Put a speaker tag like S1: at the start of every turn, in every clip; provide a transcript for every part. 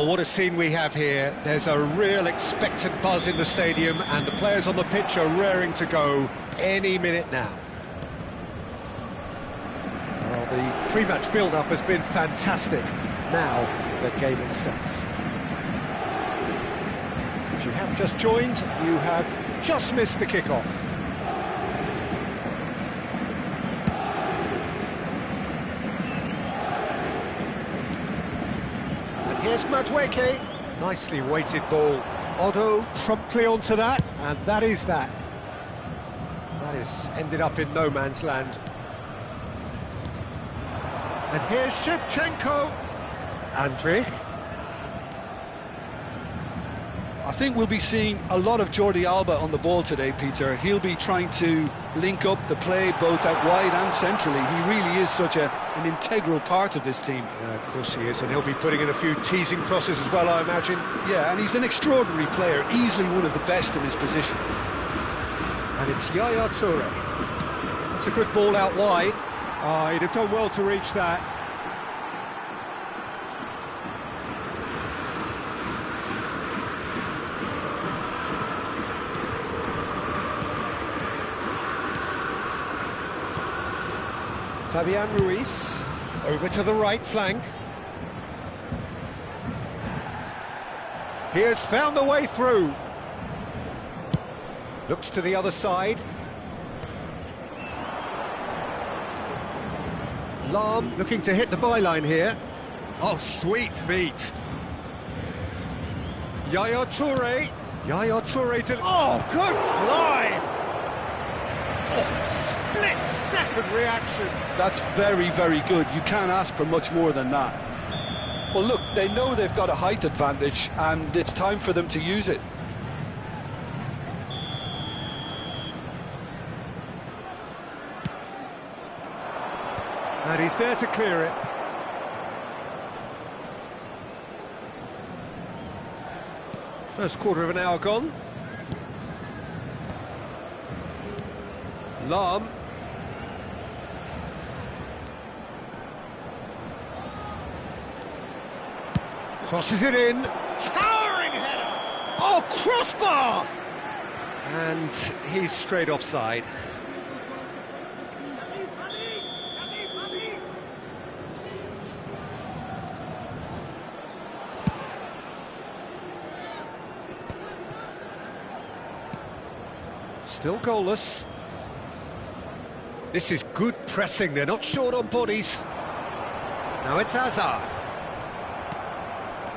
S1: Well, what a scene we have here. There's a real expectant buzz in the stadium, and the players on the pitch are raring to go any minute now. Well, the pre-match build-up has been fantastic. Now, the game itself. If you have just joined, you have just missed the kick-off. Here's Madueke. Nicely weighted ball. Odo promptly onto that, and that is that. That is ended up in no man's land. And here's Shevchenko. Andre.
S2: I think we'll be seeing a lot of Jordi Alba on the ball today, Peter. He'll be trying to link up the play both out wide and centrally. He really is such an integral part of this team.
S1: Yeah, of course he is, and he'll be putting in a few teasing crosses as well, I imagine.
S2: Yeah, and he's an extraordinary player, easily one of the best in his position.
S1: And it's Yaya Toure. That's a good ball out wide. Oh, he'd have done well to reach that. Fabian Ruiz, over to the right flank. He has found the way through. Looks to the other side. Lahm looking to hit the byline here. Oh, sweet feet. Yaya Toure. Yaya Toure to... Oh, good climb! Oh, split-second reaction.
S2: That's very, very good. You can't ask for much more than that. Well, look, they know they've got a height advantage, and it's time for them to use it.
S1: And he's there to clear it. First quarter of an hour gone. Lahm. Crosses it in. Towering header! Oh, crossbar! And he's straight offside. Still goalless. This is good pressing, they're not short on bodies. Now it's Hazard.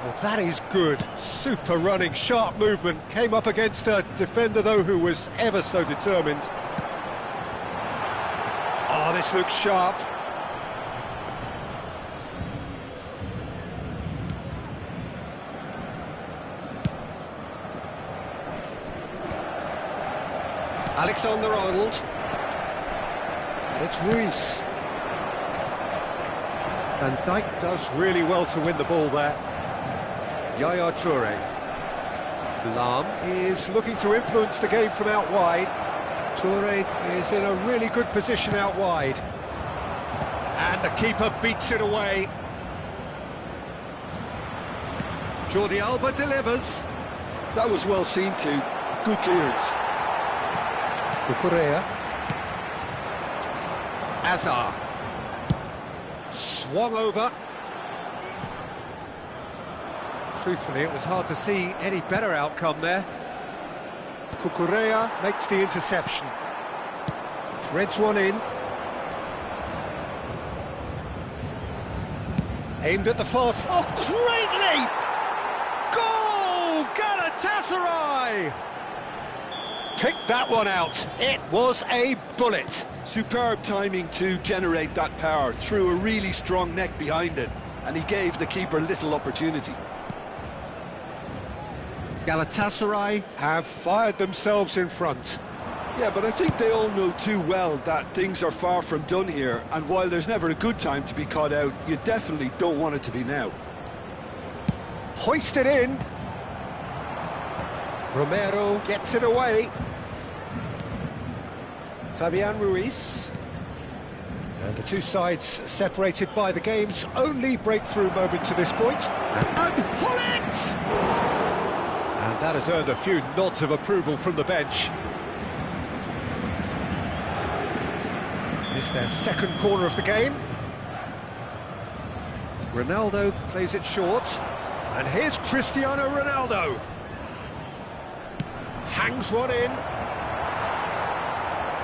S1: Well, that is good. Super running, sharp movement. Came up against a defender, though, who was ever so determined. Oh, this looks sharp. Alexander-Arnold. And it's Ruiz. Van Dijk does really well to win the ball there. Yaya Toure. Lahm is looking to influence the game from out wide. Toure is in a really good position out wide. And the keeper beats it away. Jordi Alba delivers.
S2: That was well seen too. Good clearance.
S1: Cucurella. Hazard. Swung over. Truthfully, it was hard to see any better outcome there. Cucurella makes the interception. Threads one in. Aimed at the far side. Oh, great leap! Goal! Galatasaray! Picked that one out. It was a bullet.
S2: Superb timing to generate that power, threw a really strong neck behind it, and he gave the keeper little opportunity.
S1: Galatasaray have fired themselves in front.
S2: Yeah, but I think they all know too well that things are far from done here, and while there's never a good time to be caught out, you definitely don't want it to be now.
S1: Hoisted in. Romero gets it away. Fabian Ruiz. And the two sides separated by the game's only breakthrough moment to this point. And Hullet! And that has earned a few nods of approval from the bench. It's their second corner of the game. Ronaldo plays it short. And here's Cristiano Ronaldo. Hangs one in.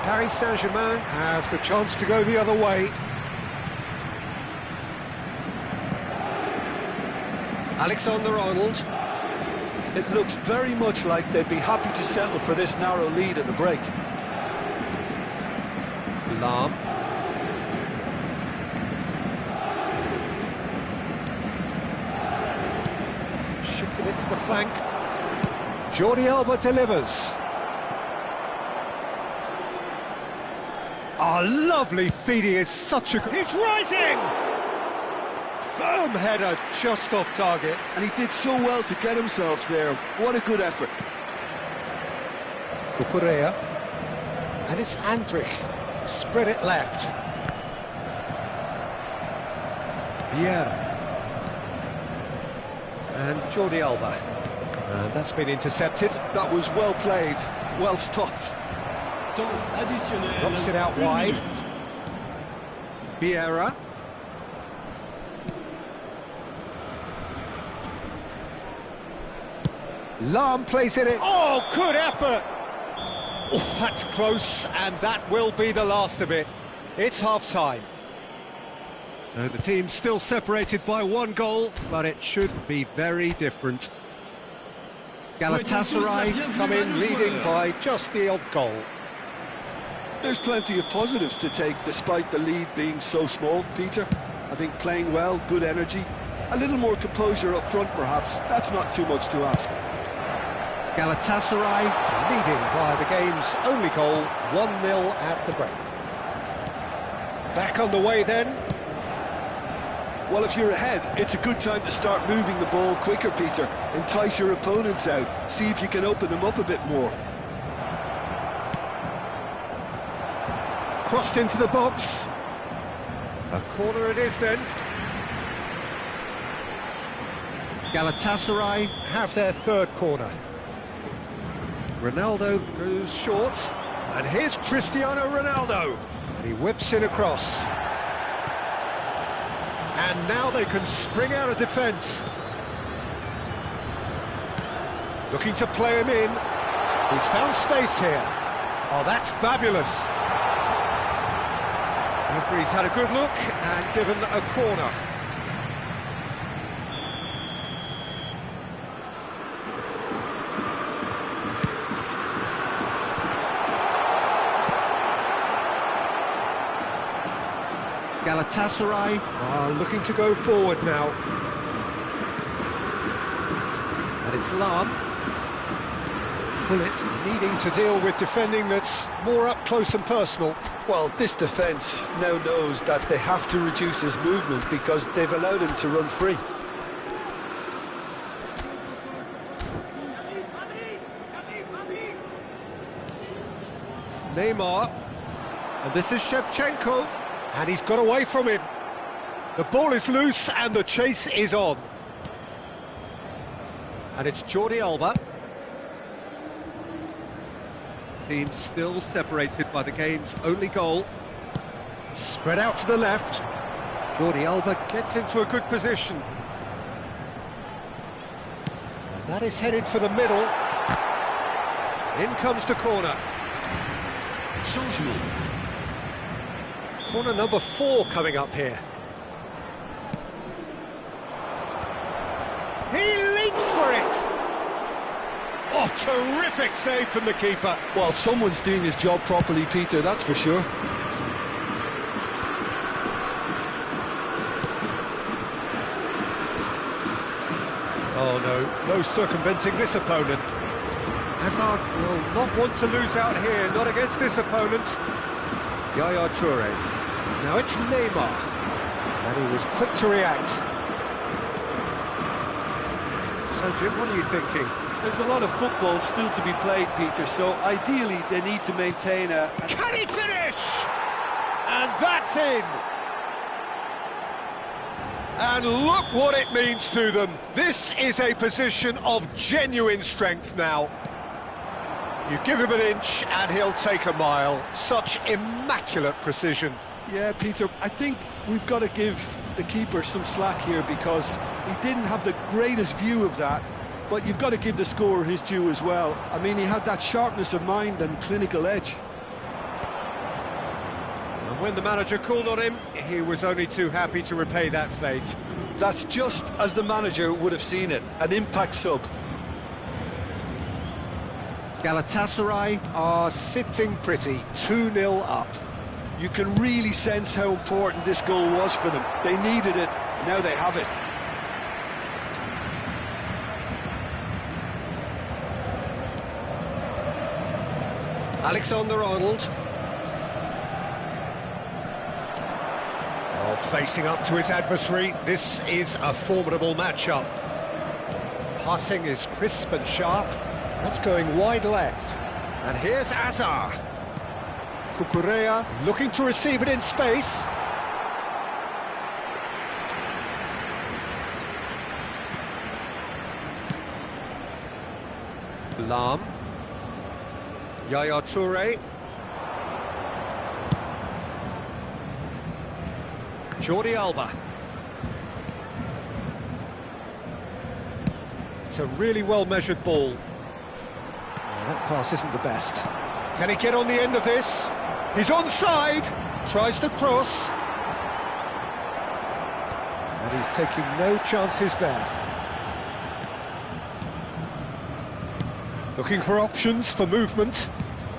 S1: Paris Saint-Germain have the chance to go the other way. Alexander-Arnold.
S2: It looks very much like they'd be happy to settle for this narrow lead at the break.
S1: Lahm. Shifted it to the flank. Jordi Alba delivers. Oh, lovely feed, he is such a... He's rising! Firm header, just off target.
S2: And he did so well to get himself there. What a good effort.
S1: Cucurella. And it's Andrich. Spread it left. Vieira. And Jordi Alba. And that's been intercepted.
S2: That was well played, well stopped.
S1: Knocks it out wide. Vieira. Lahm plays it in. Oh, good effort! Oh, that's close, and that will be the last of it. It's half-time. So the team's still separated by one goal, but it should be very different. Galatasaray come in leading by just the odd goal.
S2: There's plenty of positives to take despite the lead being so small, Peter. I think playing well, good energy, a little more composure up front perhaps, that's not too much to ask.
S1: Galatasaray leading by the game's only goal, 1-0 at the break. Back on the way then.
S2: Well, if you're ahead, it's a good time to start moving the ball quicker, Peter. Entice your opponents out, see if you can open them up a bit more.
S1: Crossed into the box. A corner it is then. Galatasaray have their third corner. Ronaldo goes short. And here's Cristiano Ronaldo. And he whips in across. And now they can spring out of defence. Looking to play him in. He's found space here. Oh, that's fabulous. Referee's had a good look and given a corner. Galatasaray are looking to go forward now. And it's Lahm. Hullet needing to deal with defending that's more up close and personal.
S2: Well, this defence now knows that they have to reduce his movement because they've allowed him to run free.
S1: Neymar. And this is Shevchenko. And he's got away from him. The ball is loose and the chase is on. And it's Jordi Alba. Team still separated by the game's only goal. Spread out to the left. Jordi Alba gets into a good position. And that is headed for the middle. In comes the corner. Corner number 4 coming up here. He leaps for it! Oh, terrific save from the keeper.
S2: Well, someone's doing his job properly, Peter, that's for sure.
S1: Oh no, no circumventing this opponent. Hazard will not want to lose out here, not against this opponent. Yaya Toure. Now it's Neymar. And he was quick to react. So Jim, what are you thinking?
S2: There's a lot of football still to be played, Peter, so ideally they need to maintain a...
S1: Can he finish? And that's in! And look what it means to them. This is a position of genuine strength now. You give him an inch and he'll take a mile. Such immaculate precision.
S2: Yeah, Peter, I think we've got to give the keeper some slack here because he didn't have the greatest view of that, but you've got to give the scorer his due as well. I mean, he had that sharpness of mind and clinical edge.
S1: And when the manager called on him, he was only too happy to repay that faith.
S2: That's just as the manager would have seen it, an impact sub.
S1: Galatasaray are sitting pretty, 2-0 up.
S2: You can really sense how important this goal was for them. They needed it, now they have it.
S1: Alexander-Arnold. Oh, facing up to his adversary, this is a formidable matchup. Passing is crisp and sharp. That's going wide left. And here's Azar. Cucurella looking to receive it in space. Lam. Yaya Toure. Jordi Alba. It's a really well-measured ball. That pass isn't the best. Can he get on the end of this? He's onside, tries to cross. And he's taking no chances there. Looking for options for movement.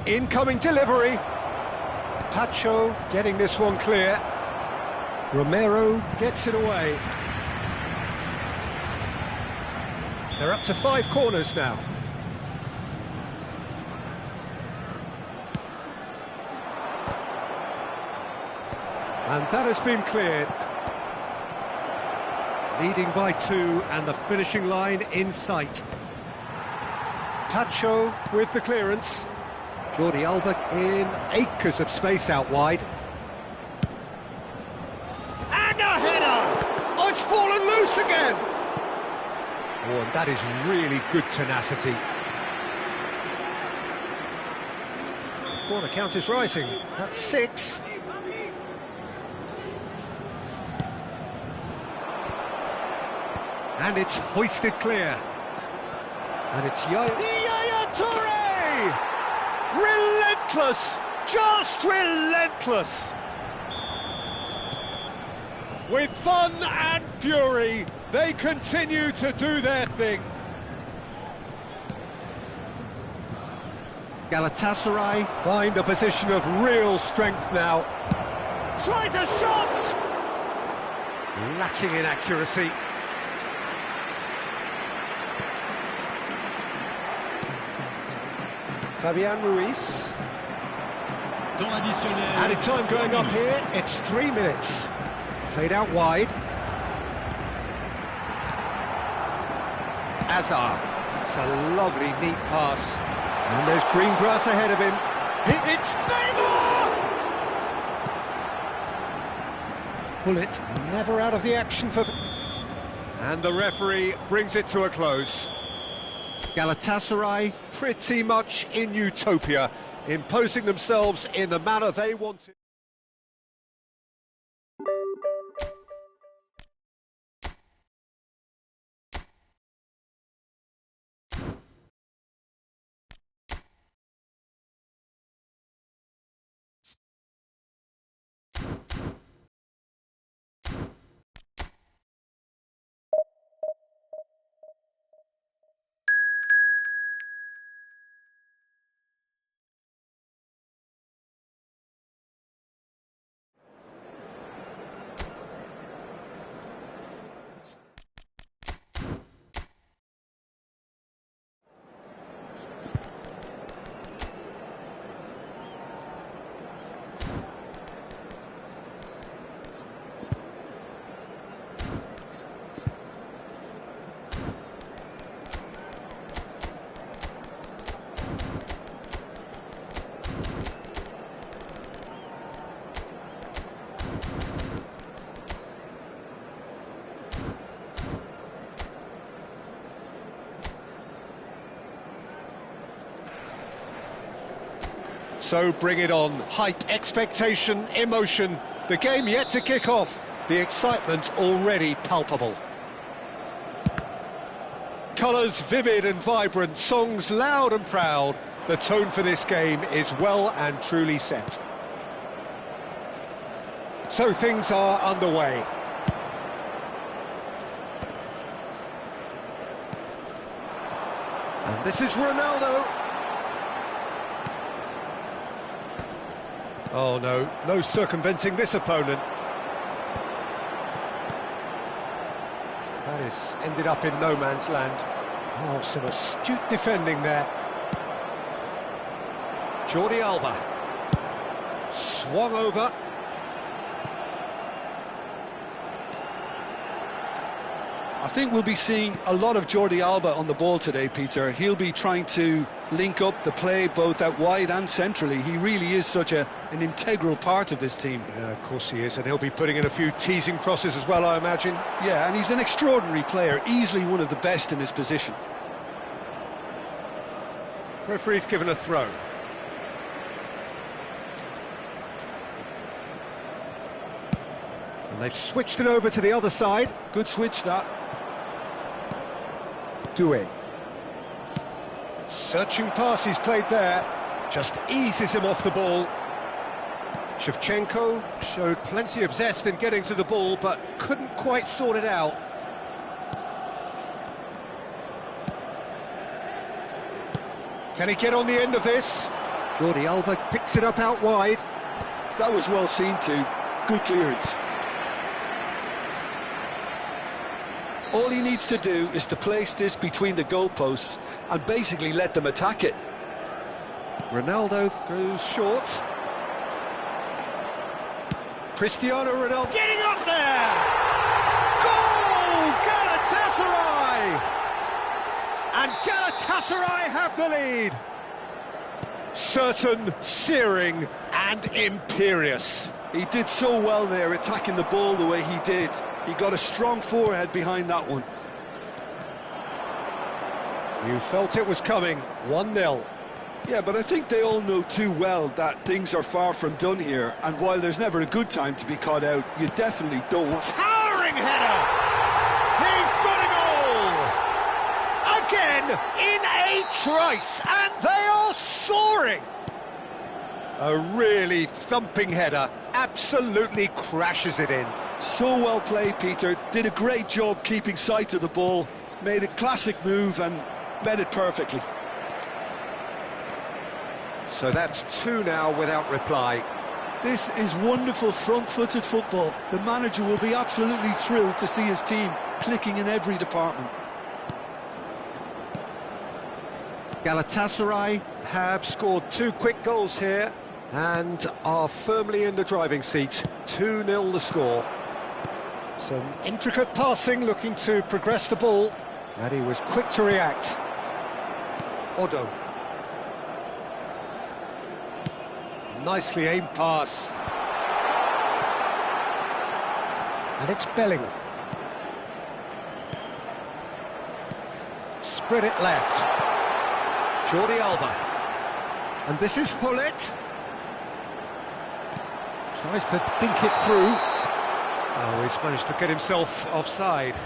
S1: Incoming delivery. Tacho getting this one clear. Romero gets it away. They're up to 5 corners now. And that has been cleared. Leading by 2 and the finishing line in sight. Tacho with the clearance. Jordi Alba in acres of space out wide. And a header! Oh, it's fallen loose again! Oh, and that is really good tenacity. The corner count is rising. That's 6. And it's hoisted clear. And it's Yaya Toure! Relentless! Just relentless! With fun and fury, they continue to do their thing. Galatasaray find a position of real strength now. Tries a shot! Lacking in accuracy. Fabian Ruiz. Added time going up here, it's 3 minutes. Played out wide. Azar. It's a lovely, neat pass. And there's green grass ahead of him. It's Neymar! Bullet never out of the action for... And the referee brings it to a close. Galatasaray pretty much in utopia, imposing themselves in the manner they wanted. So bring it on. Hype, expectation, emotion. The game yet to kick off. The excitement already palpable. Colours vivid and vibrant, songs loud and proud. The tone for this game is well and truly set. So things are underway. And this is Ronaldo. Oh no, no circumventing this opponent. That has ended up in no man's land. Oh, some astute defending there. Jordi Alba. Swung over.
S2: I think we'll be seeing a lot of Jordi Alba on the ball today, Peter. He'll be trying to link up the play both out wide and centrally. He really is such an integral part of this team.
S1: Yeah, of course he is, and he'll be putting in a few teasing crosses as well, I imagine.
S2: Yeah, and he's an extraordinary player, easily one of the best in his position.
S1: Referee's given a throw. And they've switched it over to the other side.
S2: Good switch, that.
S1: Doué. Searching pass he's played there. Just eases him off the ball. Shevchenko showed plenty of zest in getting to the ball, but couldn't quite sort it out. Can he get on the end of this? Jordi Alba picks it up out wide.
S2: That was well seen too. Good clearance. All he needs to do is to place this between the goalposts and basically let them attack it.
S1: Ronaldo goes short. Cristiano Ronaldo getting up there! Goal! Galatasaray! And Galatasaray have the lead. Certain, searing and imperious.
S2: He did so well there, attacking the ball the way he did. He got a strong forehead behind that one.
S1: You felt it was coming, 1-0.
S2: Yeah, but I think they all know too well that things are far from done here, and while there's never a good time to be caught out, you definitely don't want...
S1: Towering header! He's got a goal! Again, in a trice, and they are soaring! A really thumping header, absolutely crashes it in.
S2: So well played, Peter. Did a great job keeping sight of the ball, made a classic move and met it perfectly.
S1: So that's 2 now without reply.
S2: This is wonderful front-footed football. The manager will be absolutely thrilled to see his team clicking in every department.
S1: Galatasaray have scored 2 quick goals here and are firmly in the driving seat. 2-0 the score. Some intricate passing, looking to progress the ball, and he was quick to react. Odo. Nicely aimed pass. And it's Bellingham. Spread it left. Jordi Alba. And this is Hullet. Tries to think it through. Oh, he's managed to get himself offside.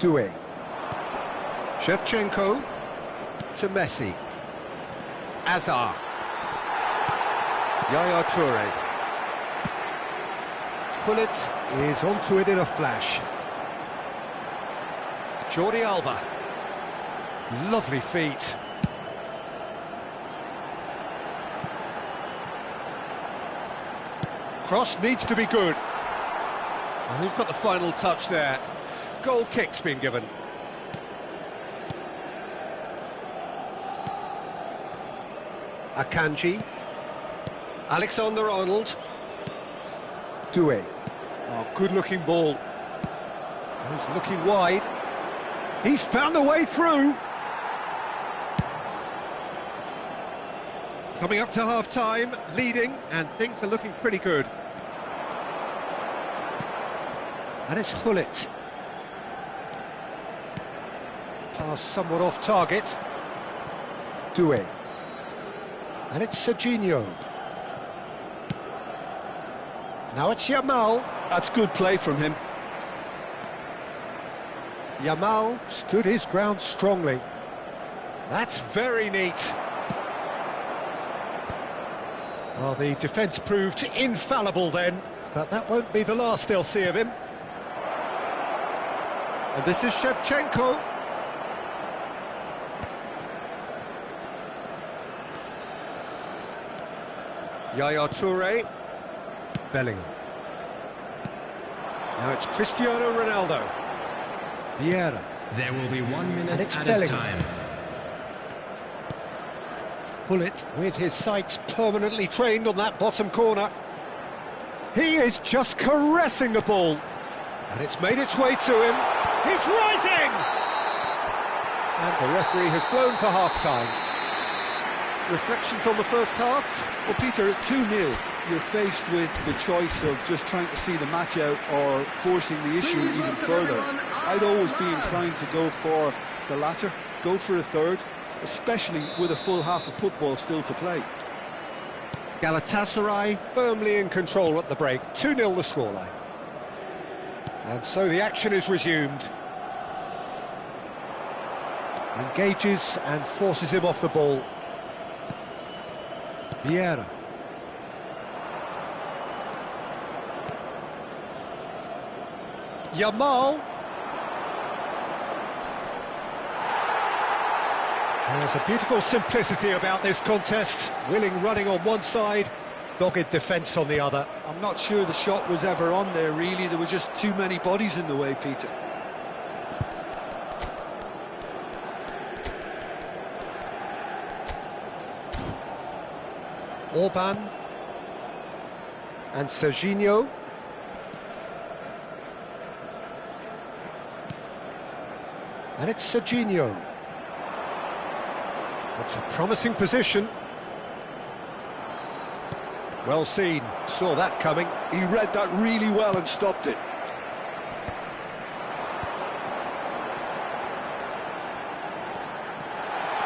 S1: Doué. Shevchenko to Messi. Azar. Yaya Toure. Hullet is onto it in a flash. Jordi Alba. Lovely feet. Cross needs to be good. Oh, who's got the final touch there? Goal kick's been given. Akanji. Alexander-Arnold. Doué. Oh, good-looking ball. He's looking wide. He's found a way through. Coming up to half-time, leading, and things are looking pretty good. And it's Hullet. Pass somewhat off target. Doué. And it's Serginho. Now it's Yamal.
S2: That's good play from him.
S1: Yamal stood his ground strongly. That's very neat. Well, the defence proved infallible then, but that won't be the last they'll see of him. And this is Shevchenko. Yaya Touré. Bellingham. Now it's Cristiano Ronaldo. Vieira.
S3: There will be 1 minute
S1: And it's
S3: at
S1: Bellingham.
S3: a time.
S1: Hullet with his sights permanently trained on that bottom corner. He is just caressing the ball. And it's made its way to him. He's rising! And the referee has blown for half-time. Reflections on the first half?
S2: Well, Peter, at 2-0, you're faced with the choice of just trying to see the match out or forcing the issue even further. I'd always be inclined to go for the latter, go for a third, especially with a full half of football still to play.
S1: Galatasaray firmly in control at the break. 2-0 the scoreline. And so the action is resumed. Engages and forces him off the ball. Vieira. Yamal. There's a beautiful simplicity about this contest. Willing running on one side, dogged defence on the other.
S2: I'm not sure the shot was ever on there, really. There were just too many bodies in the way, Peter.
S1: Orban. And Serginho. And it's Serginho. It's a promising position. Well seen, saw that coming.
S2: He read that really well and stopped it.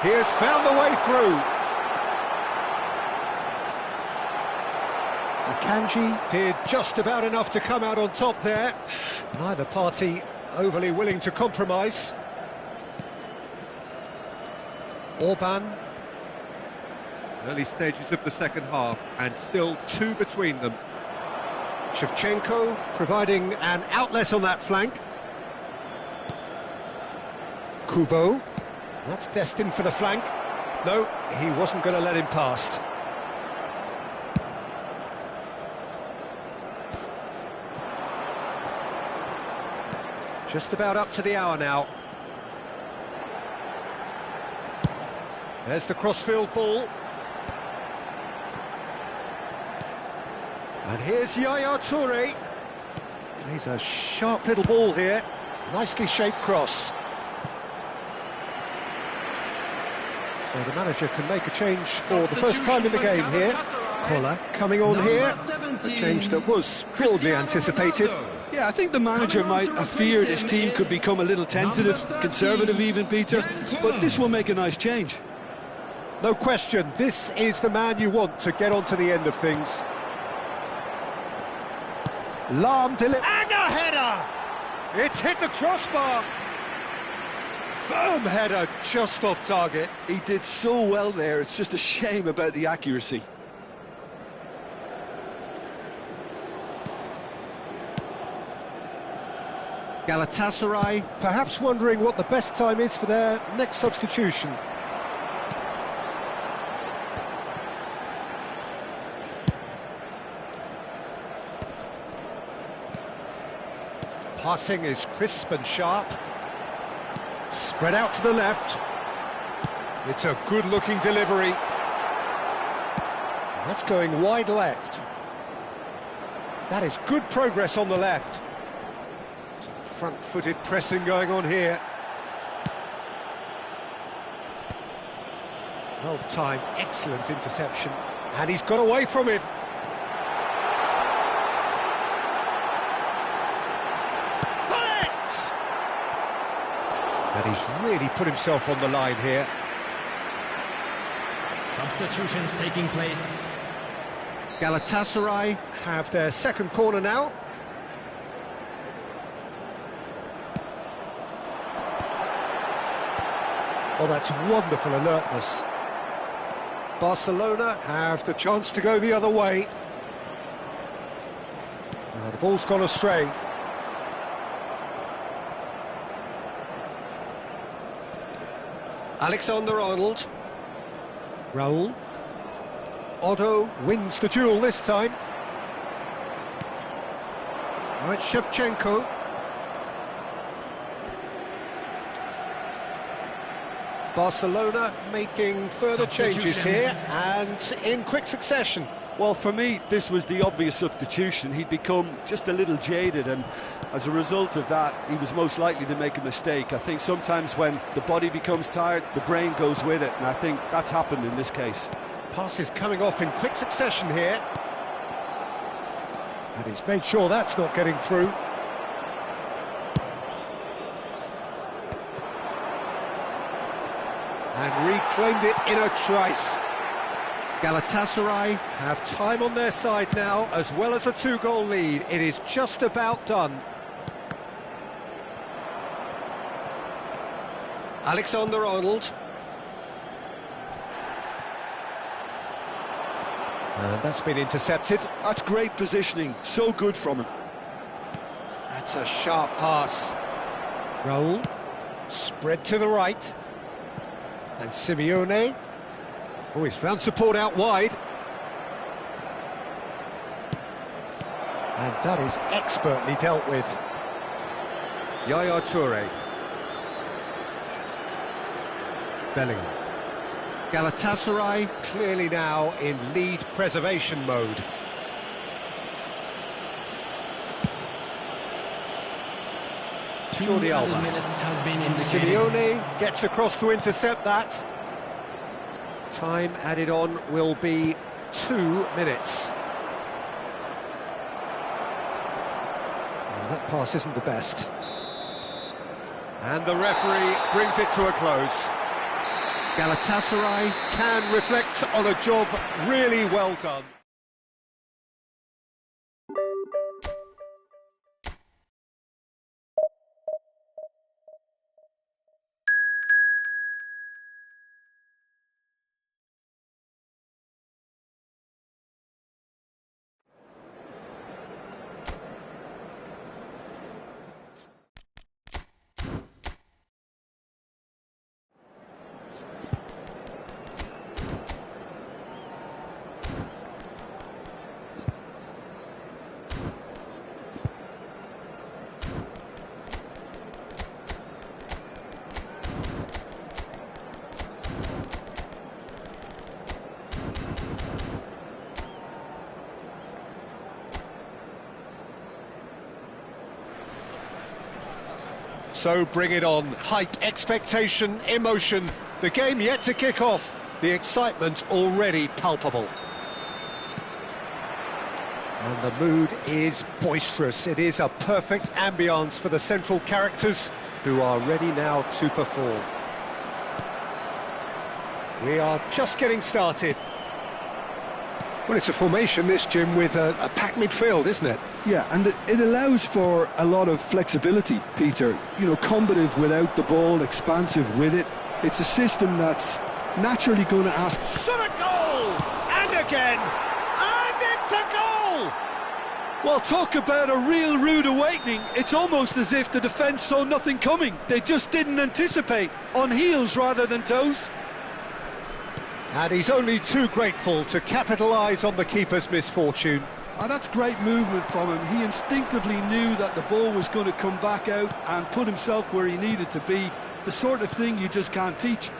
S1: He has found the way through. Akanji did just about enough to come out on top there. Neither party overly willing to compromise. Orban. Early stages of the second half, and still two between them. Shevchenko providing an outlet on that flank. Kubo. That's destined for the flank. No, he wasn't going to let him past. Just about up to the hour now. There's the crossfield ball. And here's Yaya Touré. Plays a sharp little ball here. Nicely shaped cross. So the manager can make a change for the first time in the game here. Koller coming on here. A change that was broadly anticipated.
S2: Yeah, I think the manager might have feared his team could become a little tentative, conservative even, Peter, but this will make a nice change.
S1: No question, this is the man you want to get on to the end of things. Lahm delivers. And a header! It's hit the crossbar. Firm header, just off target.
S2: He did so well there, it's just a shame about the accuracy.
S1: Galatasaray perhaps wondering what the best time is for their next substitution. Passing is crisp and sharp. Spread out to the left. It's a good-looking delivery. That's going wide left. That is good progress on the left. Some front-footed pressing going on here. Well timed, excellent interception, and he's got away from him. Bullet! And he's really put himself on the line here.
S3: Substitutions taking place.
S1: Galatasaray have their second corner now. Oh, that's wonderful alertness. Barcelona have the chance to go the other way. Now, the ball's gone astray. Alexander-Arnold. Raul. Otto wins the duel this time. Right, Shevchenko. Barcelona making further changes here, and in quick succession.
S2: Well, for me, this was the obvious substitution. He'd become just a little jaded, and as a result of that, he was most likely to make a mistake. I think sometimes when the body becomes tired, the brain goes with it, and I think that's happened in this case.
S1: Passes coming off in quick succession here. And he's made sure that's not getting through. And reclaimed it in a trice. Galatasaray have time on their side now, as well as a two-goal lead. It is just about done. Alexander-Arnold. And that's been intercepted.
S2: That's great positioning, so good from him.
S1: That's a sharp pass. Raul, spread to the right. And Simeone. Oh, he's found support out wide. And that is expertly dealt with. Yaya Toure. Bellingham. Galatasaray clearly now in lead preservation mode. Jordi Alba.
S3: Has been indicated.
S1: Simeone gets across to intercept that. Time added on will be 2 minutes. Well, that pass isn't the best. And the referee brings it to a close. Galatasaray can reflect on a job really well done. So bring it on. Hype, expectation, emotion. The game yet to kick off. The excitement already palpable. And the mood is boisterous. It is a perfect ambience for the central characters who are ready now to perform. We are just getting started. Well, it's a formation, this, Jim, with a packed midfield, isn't it?
S2: Yeah, and it allows for a lot of flexibility, Peter. You know, combative without the ball, expansive with it. It's a system that's naturally going to ask...
S1: Shot a goal! And again! And it's a goal!
S2: Well, talk about a real rude awakening. It's almost as if the defence saw nothing coming. They just didn't anticipate, on heels rather than toes.
S1: And he's only too grateful to capitalise on the keeper's misfortune.
S2: Oh, that's great movement from him. He instinctively knew that the ball was going to come back out and put himself where he needed to be. The sort of thing you just can't teach.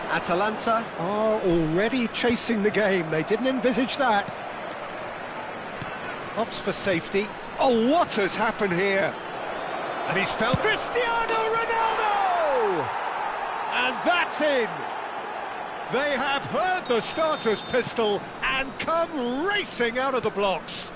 S1: Atalanta are already chasing the game. They didn't envisage that. Opts for safety. Oh, what has happened here? And he's found Cristiano Ronaldo! And that's in! They have heard the starter's pistol and come racing out of the blocks.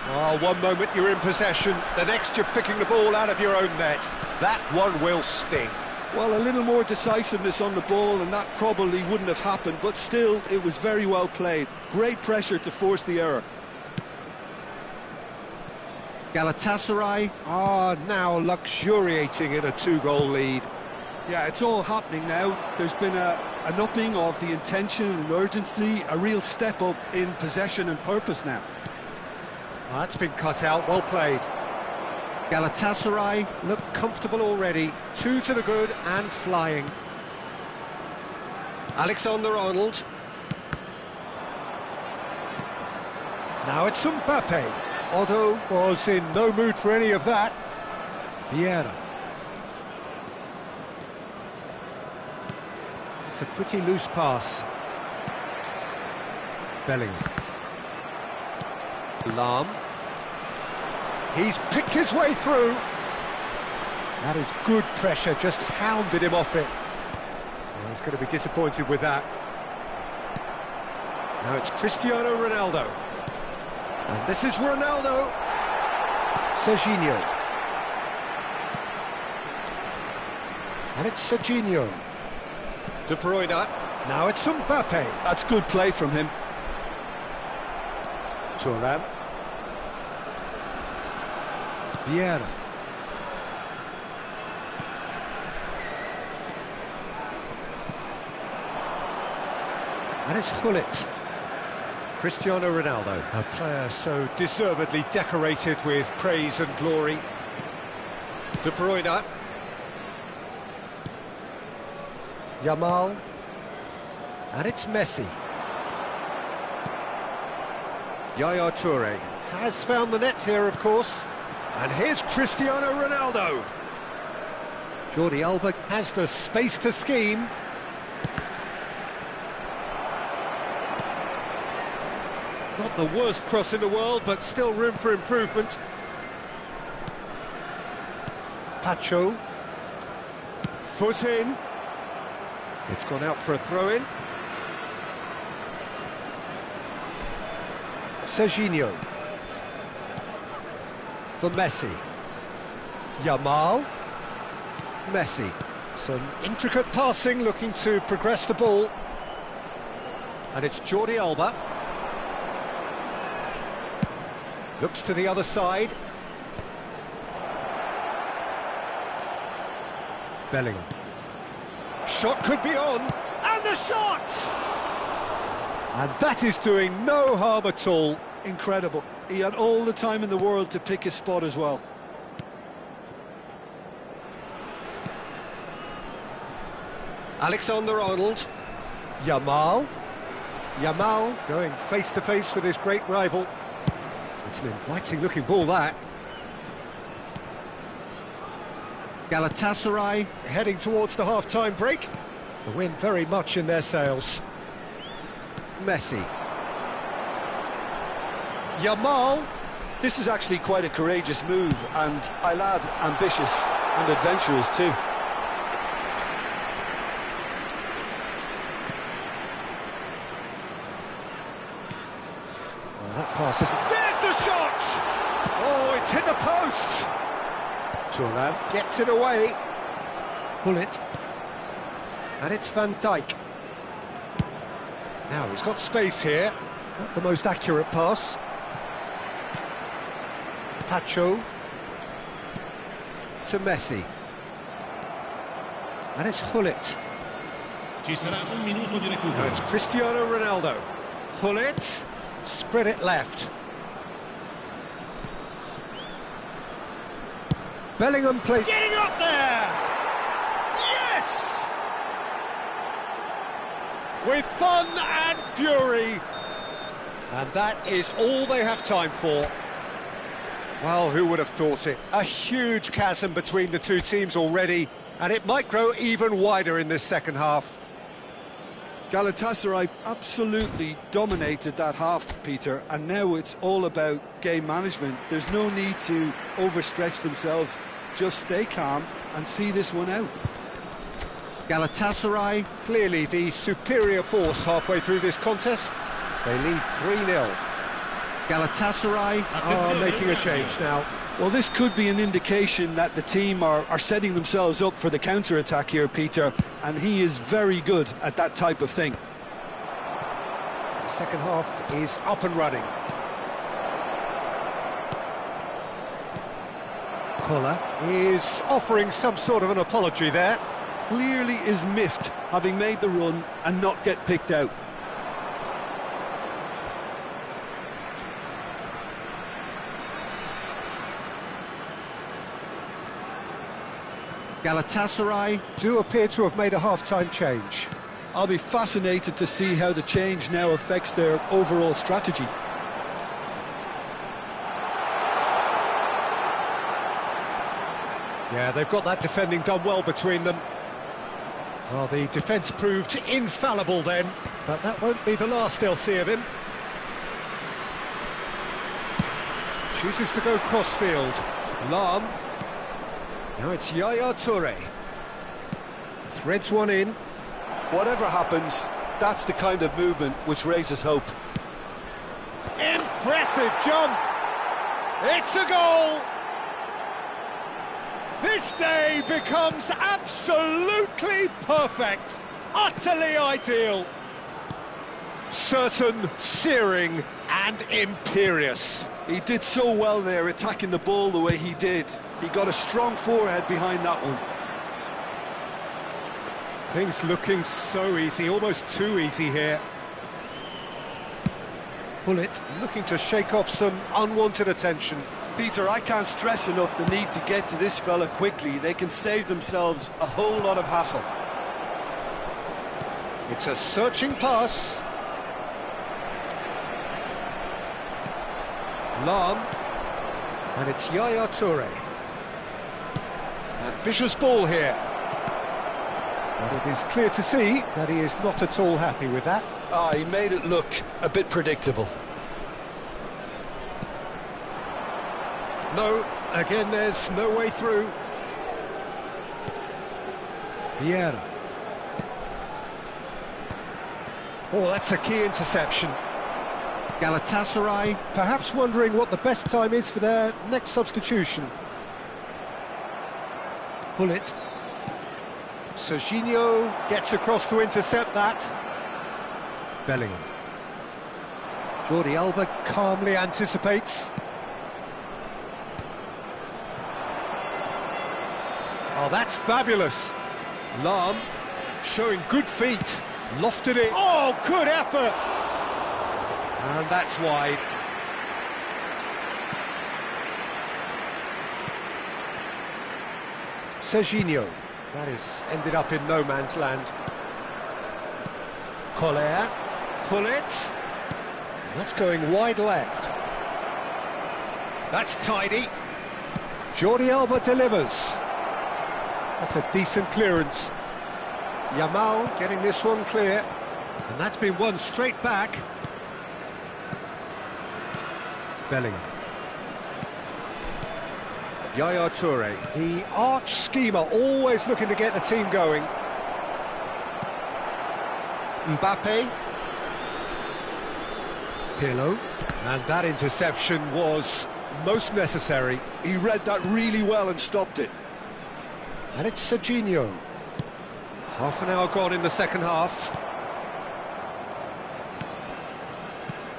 S1: Oh, one moment you're in possession, the next you're picking the ball out of your own net. That one will sting.
S2: Well, a little more decisiveness on the ball and that probably wouldn't have happened, but still, it was very well played. Great pressure to force the error.
S1: Galatasaray are now luxuriating in a 2-goal lead.
S2: Yeah, it's all happening now. There's been an upping of the intention and urgency, a real step up in possession and purpose now.
S1: Oh, that's been cut out, well played. Galatasaray look comfortable already. 2 to the good and flying. Alexander-Arnold. Now it's Mbappe. Odo was in no mood for any of that. Vieira. It's a pretty loose pass. Bellingham. Lahm. He's picked his way through. That is good pressure, just hounded him off it. Well, he's going to be disappointed with that. Now it's Cristiano Ronaldo. And this is Ronaldo. Serginho. And it's Serginho. De Bruyne. Now it's Mbappe.
S2: That's good play from him.
S1: Thuram. Vieira. And it's Gullit. Cristiano Ronaldo, a player so deservedly decorated with praise and glory. De Bruyne. Yamal. And it's Messi. Yaya Toure has found the net here, of course. And here's Cristiano Ronaldo. Jordi Alba has the space to scheme. Not the worst cross in the world, but still room for improvement. Pacho. Foot in. It's gone out for a throw-in. Serginho. For Messi. Yamal. Messi. Some intricate passing, looking to progress the ball. And it's Jordi Alba. Looks to the other side. Bellingham. Shot could be on. And the shot! And that is doing no harm at all.
S2: Incredible. He had all the time in the world to pick his spot as well.
S1: Alexander-Arnold. Yamal. Yamal going face-to-face with his great rival. It's an inviting-looking ball, that. Galatasaray heading towards the half-time break. The wind very much in their sails. Messi. Yamal.
S2: This is actually quite a courageous move, and I'll add ambitious and adventurous too.
S1: Well, that pass isn't... There's the shot! Oh, it's hit the post! Thuram gets it away. Gullit. And it's Van Dijk. Now he's got space here. Not the most accurate pass. Pacho. To Messi. And it's Gullit. Now it's Cristiano Ronaldo. Gullit. Spread it left. Bellingham plays. Getting up there! Yes! With fun and fury. And that is all they have time for. Well, who would have thought it? A huge chasm between the two teams already, and it might grow even wider in this second half.
S2: Galatasaray absolutely dominated that half, Peter, and now it's all about game management. There's no need to overstretch themselves. Just stay calm and see this one out.
S1: Galatasaray, clearly the superior force halfway through this contest. They lead 3-0. Galatasaray are making a change now.
S2: Well, this could be an indication that the team are setting themselves up for the counter-attack here, Peter, and he is very good at that type of thing.
S1: The second half is up and running. Koller is offering some sort of an apology there.
S2: Clearly is miffed, having made the run and not get picked out.
S1: Galatasaray do appear to have made a half-time change.
S2: I'll be fascinated to see how the change now affects their overall strategy.
S1: Yeah, they've got that defending done well between them. Well, the defence proved infallible then, but that won't be the last they'll see of him. Chooses to go crossfield. Lam. Now it's Yaya Toure. Threads one in.
S2: Whatever happens, that's the kind of movement which raises hope.
S1: Impressive jump! It's a goal! This day becomes absolutely perfect, utterly ideal. Certain, searing and imperious.
S2: He did so well there, attacking the ball the way he did. He got a strong forehead behind that one.
S1: Things looking so easy, almost too easy here. Bullet looking to shake off some unwanted attention.
S2: Peter, I can't stress enough the need to get to this fella quickly. They can save themselves a whole lot of hassle.
S1: It's a searching pass. Lam. And it's Yaya Toure. Ambitious ball here. But it is clear to see that he is not at all happy with that.
S2: He made it look a bit predictable.
S1: No, again there's no way through. Vieira. Oh, that's a key interception. Galatasaray perhaps wondering what the best time is for their next substitution. Bullet. Serginho gets across to intercept that. Bellingham. Jordi Alba calmly anticipates. Oh, that's fabulous. Lam showing good feet. Lofted it. Oh, good effort. And that's wide. Serginho. That is ended up in no man's land. Koller. Hullet. That's going wide left. That's tidy. Jordi Alba delivers. That's a decent clearance. Yamal getting this one clear. And that's been won straight back. Bellingham. Yaya Toure, the arch schemer, always looking to get the team going. Mbappe. Pirlo. And that interception was most necessary.
S2: He read that really well and stopped it.
S1: And it's Serginho. Half an hour gone in the second half.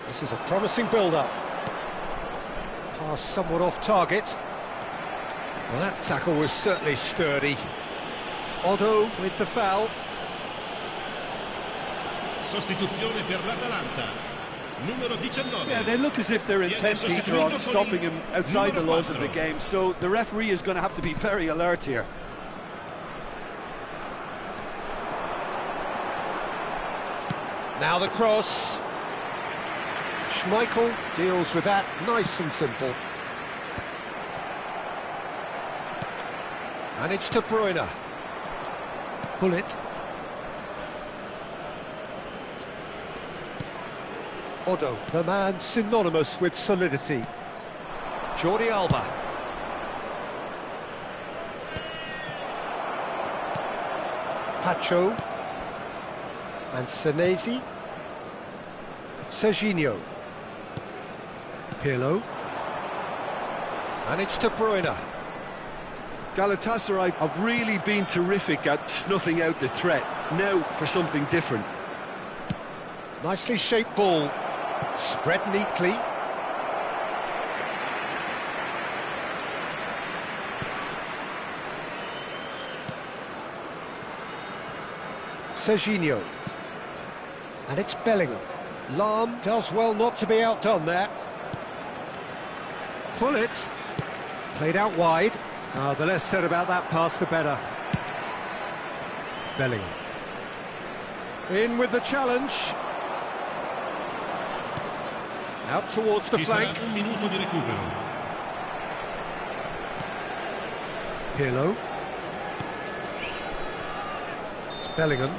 S1: This is a promising build-up. Pass somewhat off target. Well, that tackle was certainly sturdy. Odo with the foul.
S4: Sostituzione per l'Atalanta. Numero 19.
S2: Yeah, they look as if they're intent, Peter, on stopping him outside the laws of the game, so the referee is going to have to be very alert here.
S1: Now the cross. Schmeichel deals with that nice and simple. And it's De Bruyne. Bullet. Odo, the man synonymous with solidity. Jordi Alba. Pacho. And Senesi. Serginho. Pirlo. And it's De Bruyne.
S2: Galatasaray have really been terrific at snuffing out the threat. Now for something different.
S1: Nicely shaped ball. Spread neatly. Serginho. And it's Bellingham. Lahm does well not to be outdone there. Pull it. Played out wide. The less said about that pass, the better. Bellingham. In with the challenge. Out towards the
S4: Ci
S1: flank.
S4: sarà un minuto di recupero.
S1: Pirlo. It's Bellingham.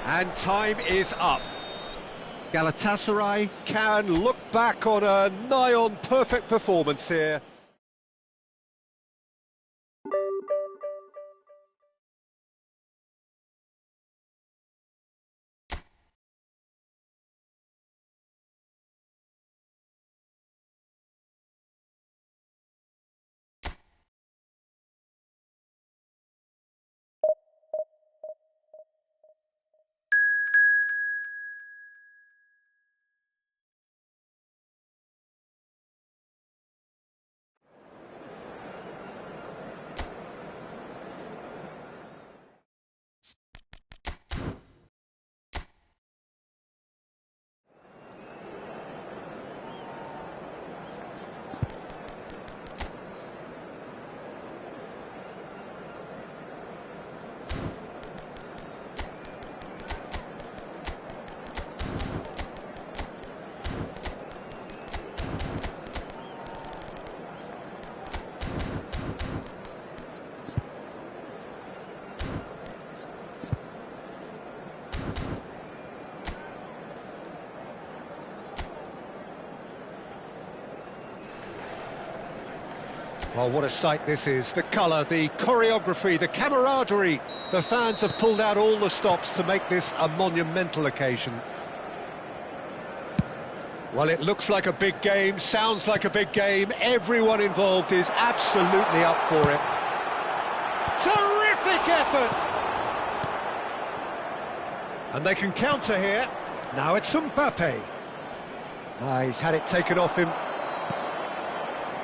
S1: And time is up. Galatasaray can look back on a nigh-on perfect performance here. Well, what a sight this is. The colour, the choreography, the camaraderie. The fans have pulled out all the stops to make this a monumental occasion. Well, it looks like a big game, sounds like a big game. Everyone involved is absolutely up for it. Terrific effort! And they can counter here. Now it's Mbappe. He's had it taken off him.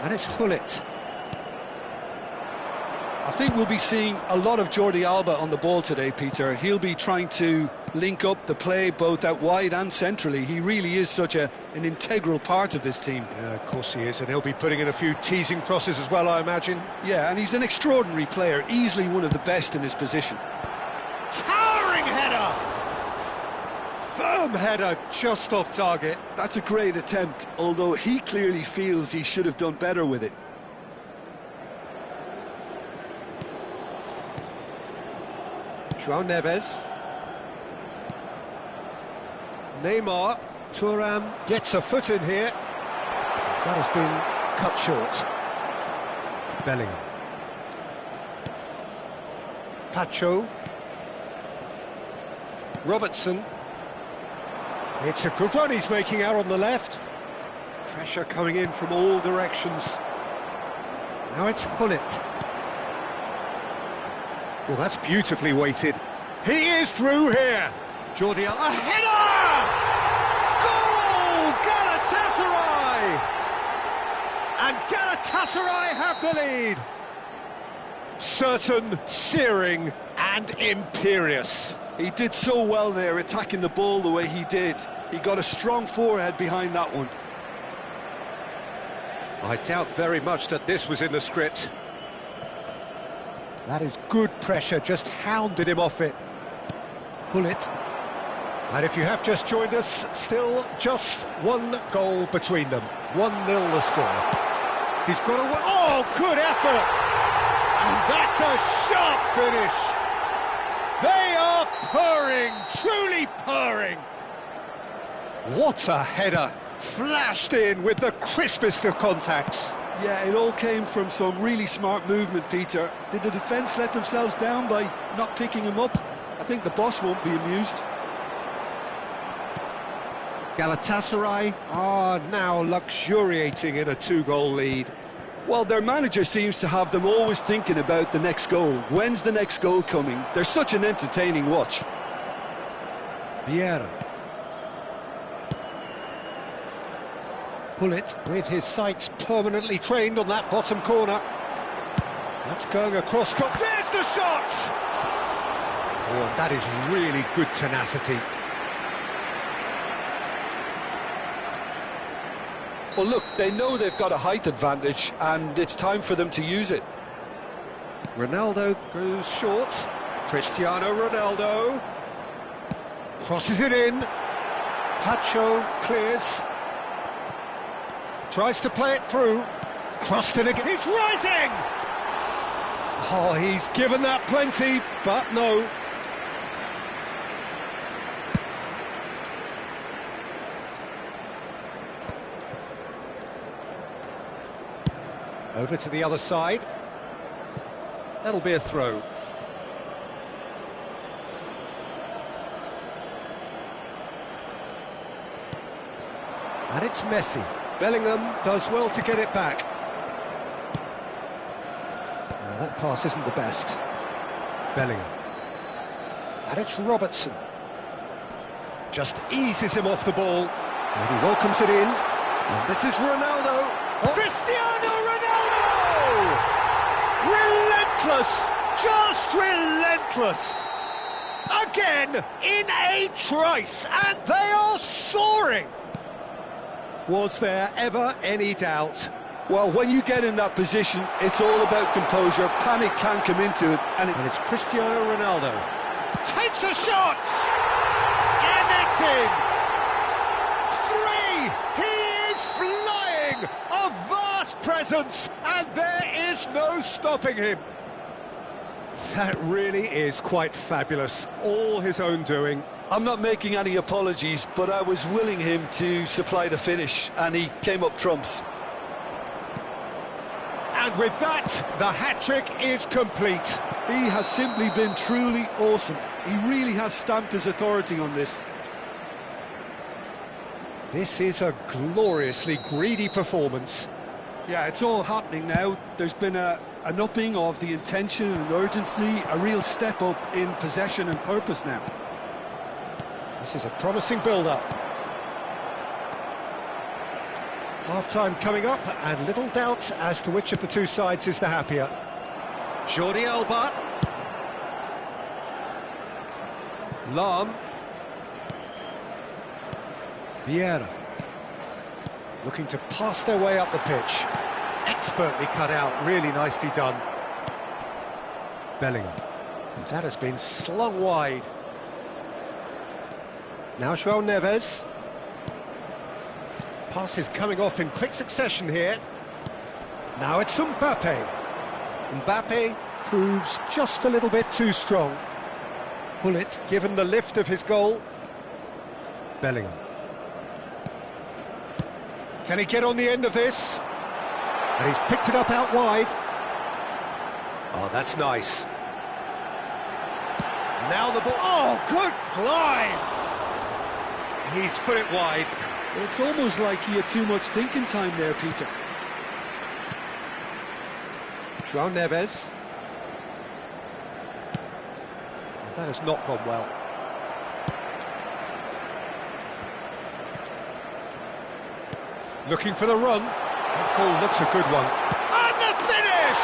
S1: And it's Gullit.
S2: I think we'll be seeing a lot of Jordi Alba on the ball today, Peter. He'll be trying to link up the play both out wide and centrally. He really is such an integral part of this team.
S1: Yeah, of course he is, and he'll be putting in a few teasing crosses as well, I imagine.
S2: Yeah, and he's an extraordinary player, easily one of the best in his position.
S1: Towering header! Firm header, just off target.
S2: That's a great attempt, although he clearly feels he should have done better with it.
S1: João Neves. Neymar. Thuram gets a foot in here. That has been cut short. Bellingham. Pacho. Robertson. It's a good run he's making out on the left. Pressure coming in from all directions. Now it's Gullit. Well, that's beautifully weighted. He is through here. Jordi, a header! Goal! Galatasaray! And Galatasaray have the lead. Certain, searing and imperious.
S2: He did so well there, attacking the ball the way he did. He got a strong forehead behind that one.
S1: I doubt very much that this was in the script. That is good pressure, just hounded him off it. Gullit. And if you have just joined us, still just one goal between them. 1-0 the score. He's got a... Oh, good effort! And that's a sharp finish. They are purring, truly purring. What a header. Flashed in with the crispest of contacts.
S2: Yeah, it all came from some really smart movement, Peter. Did the defence let themselves down by not picking him up? I think the boss won't be amused.
S1: Galatasaray are now luxuriating in a 2-goal lead.
S2: Well, their manager seems to have them always thinking about the next goal. When's the next goal coming? They're such an entertaining watch.
S1: Vieira. Pullet with his sights permanently trained on that bottom corner. That's going across. There's the shot! Oh, that is really good tenacity.
S2: Well, look, they know they've got a height advantage, and it's time for them to use it.
S1: Ronaldo goes short. Cristiano Ronaldo crosses it in. Tacho clears. Tries to play it through. Crossed it again. He's rising! Oh, he's given that plenty, but no. Over to the other side. That'll be a throw. And it's Messi. Bellingham does well to get it back. That pass isn't the best. Bellingham. And it's Robertson. Just eases him off the ball. And he welcomes it in. And this is Ronaldo. Cristiano Ronaldo! Relentless! Just relentless! Again, in a trice, and they are soaring! Was there ever any doubt?
S2: Well, when you get in that position, it's all about composure. Panic can't come into it. And
S1: it's Cristiano Ronaldo. Takes a shot! And it's in! 3! He is flying! A vast presence, and there is no stopping him. That really is quite fabulous. All his own doing.
S2: I'm not making any apologies, but I was willing him to supply the finish, and he came up trumps.
S1: And with that, the hat-trick is complete.
S2: He has simply been truly awesome. He really has stamped his authority on this.
S1: This is a gloriously greedy performance.
S2: Yeah, it's all happening now. There's been an upping of the intention and urgency, a real step up in possession and purpose now.
S1: This is a promising build-up. Half-time coming up, and little doubt as to which of the two sides is the happier. Jordi Alba. Lahm. Vieira. Looking to pass their way up the pitch. Expertly cut out, really nicely done. Bellingham. And that has been slung wide. Now João Neves. Passes coming off in quick succession here. Now it's Mbappe. Mbappe proves just a little bit too strong. Pullet given the lift of his goal. Bellingham. Can he get on the end of this? And he's picked it up out wide. Oh, that's nice. Now the ball. Oh, good climb! He's put it wide.
S2: It's almost like he had too much thinking time there, Peter.
S1: João Neves. That has not gone well. Looking for the run. That ball looks a good one. And the finish!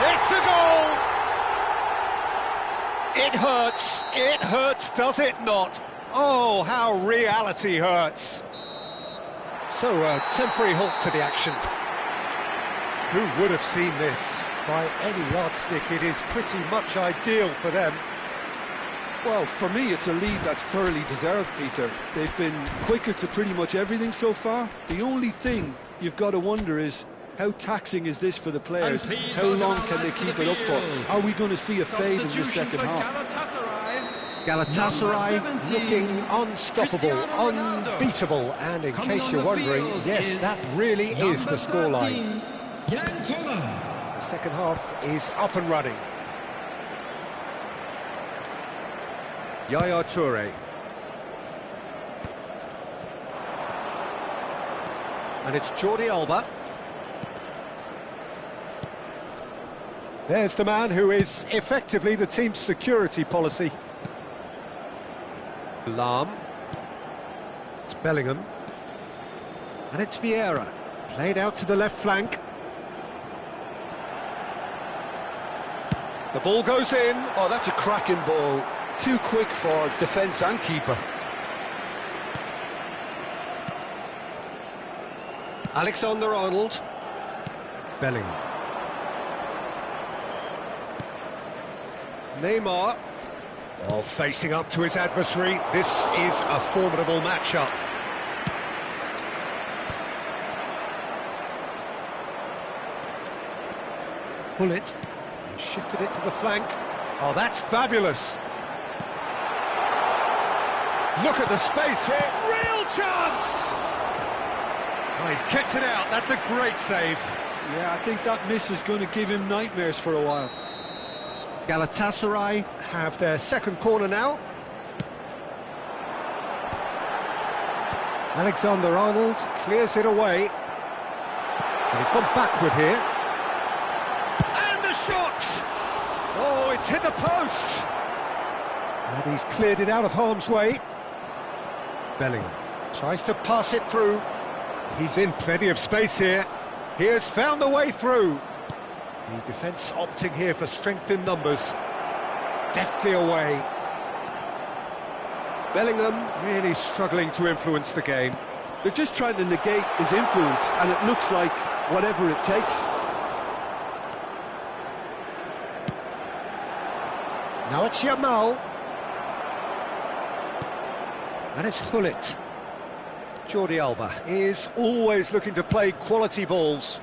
S1: It's a goal! It hurts. It hurts, does it not? Oh, how reality hurts. So, a temporary halt to the action. Who would have seen this? By any yardstick, it is pretty much ideal for them.
S2: Well, for me, it's a lead that's thoroughly deserved, Peter. They've been quicker to pretty much everything so far. The only thing you've got to wonder is, how taxing is this for the players? How long can they keep it up for? Are we going to see a fade in the second half?
S1: Galatasaray looking unstoppable, unbeatable, and in case you're wondering, yes, that really is the scoreline. The second half is up and running. Yaya Toure. And it's Jordi Alba. There's the man who is effectively the team's security policy. Lahm. It's Bellingham. And it's Vieira. Played out to the left flank. The ball goes in.
S2: Oh, that's a cracking ball. Too quick for defence and keeper.
S1: Alexander-Arnold. Bellingham. Neymar. Oh, facing up to his adversary. This is a formidable matchup. Gullit. Shifted it to the flank. Oh, that's fabulous. Look at the space here. Real chance! Oh, he's kept it out. That's a great save.
S2: Yeah, I think that miss is going to give him nightmares for a while.
S1: Galatasaray have their second corner now. Alexander-Arnold clears it away. And he's gone backward here. And the shot! Oh, it's hit the post! And he's cleared it out of harm's way. Bellingham tries to pass it through. He's in plenty of space here. He has found the way through. The defence opting here for strength in numbers. Deftly away. Bellingham really struggling to influence the game.
S2: They're just trying to negate his influence, and it looks like whatever it takes.
S1: Now it's Yamal. And it's Gullit. Jordi Alba is always looking to play quality balls.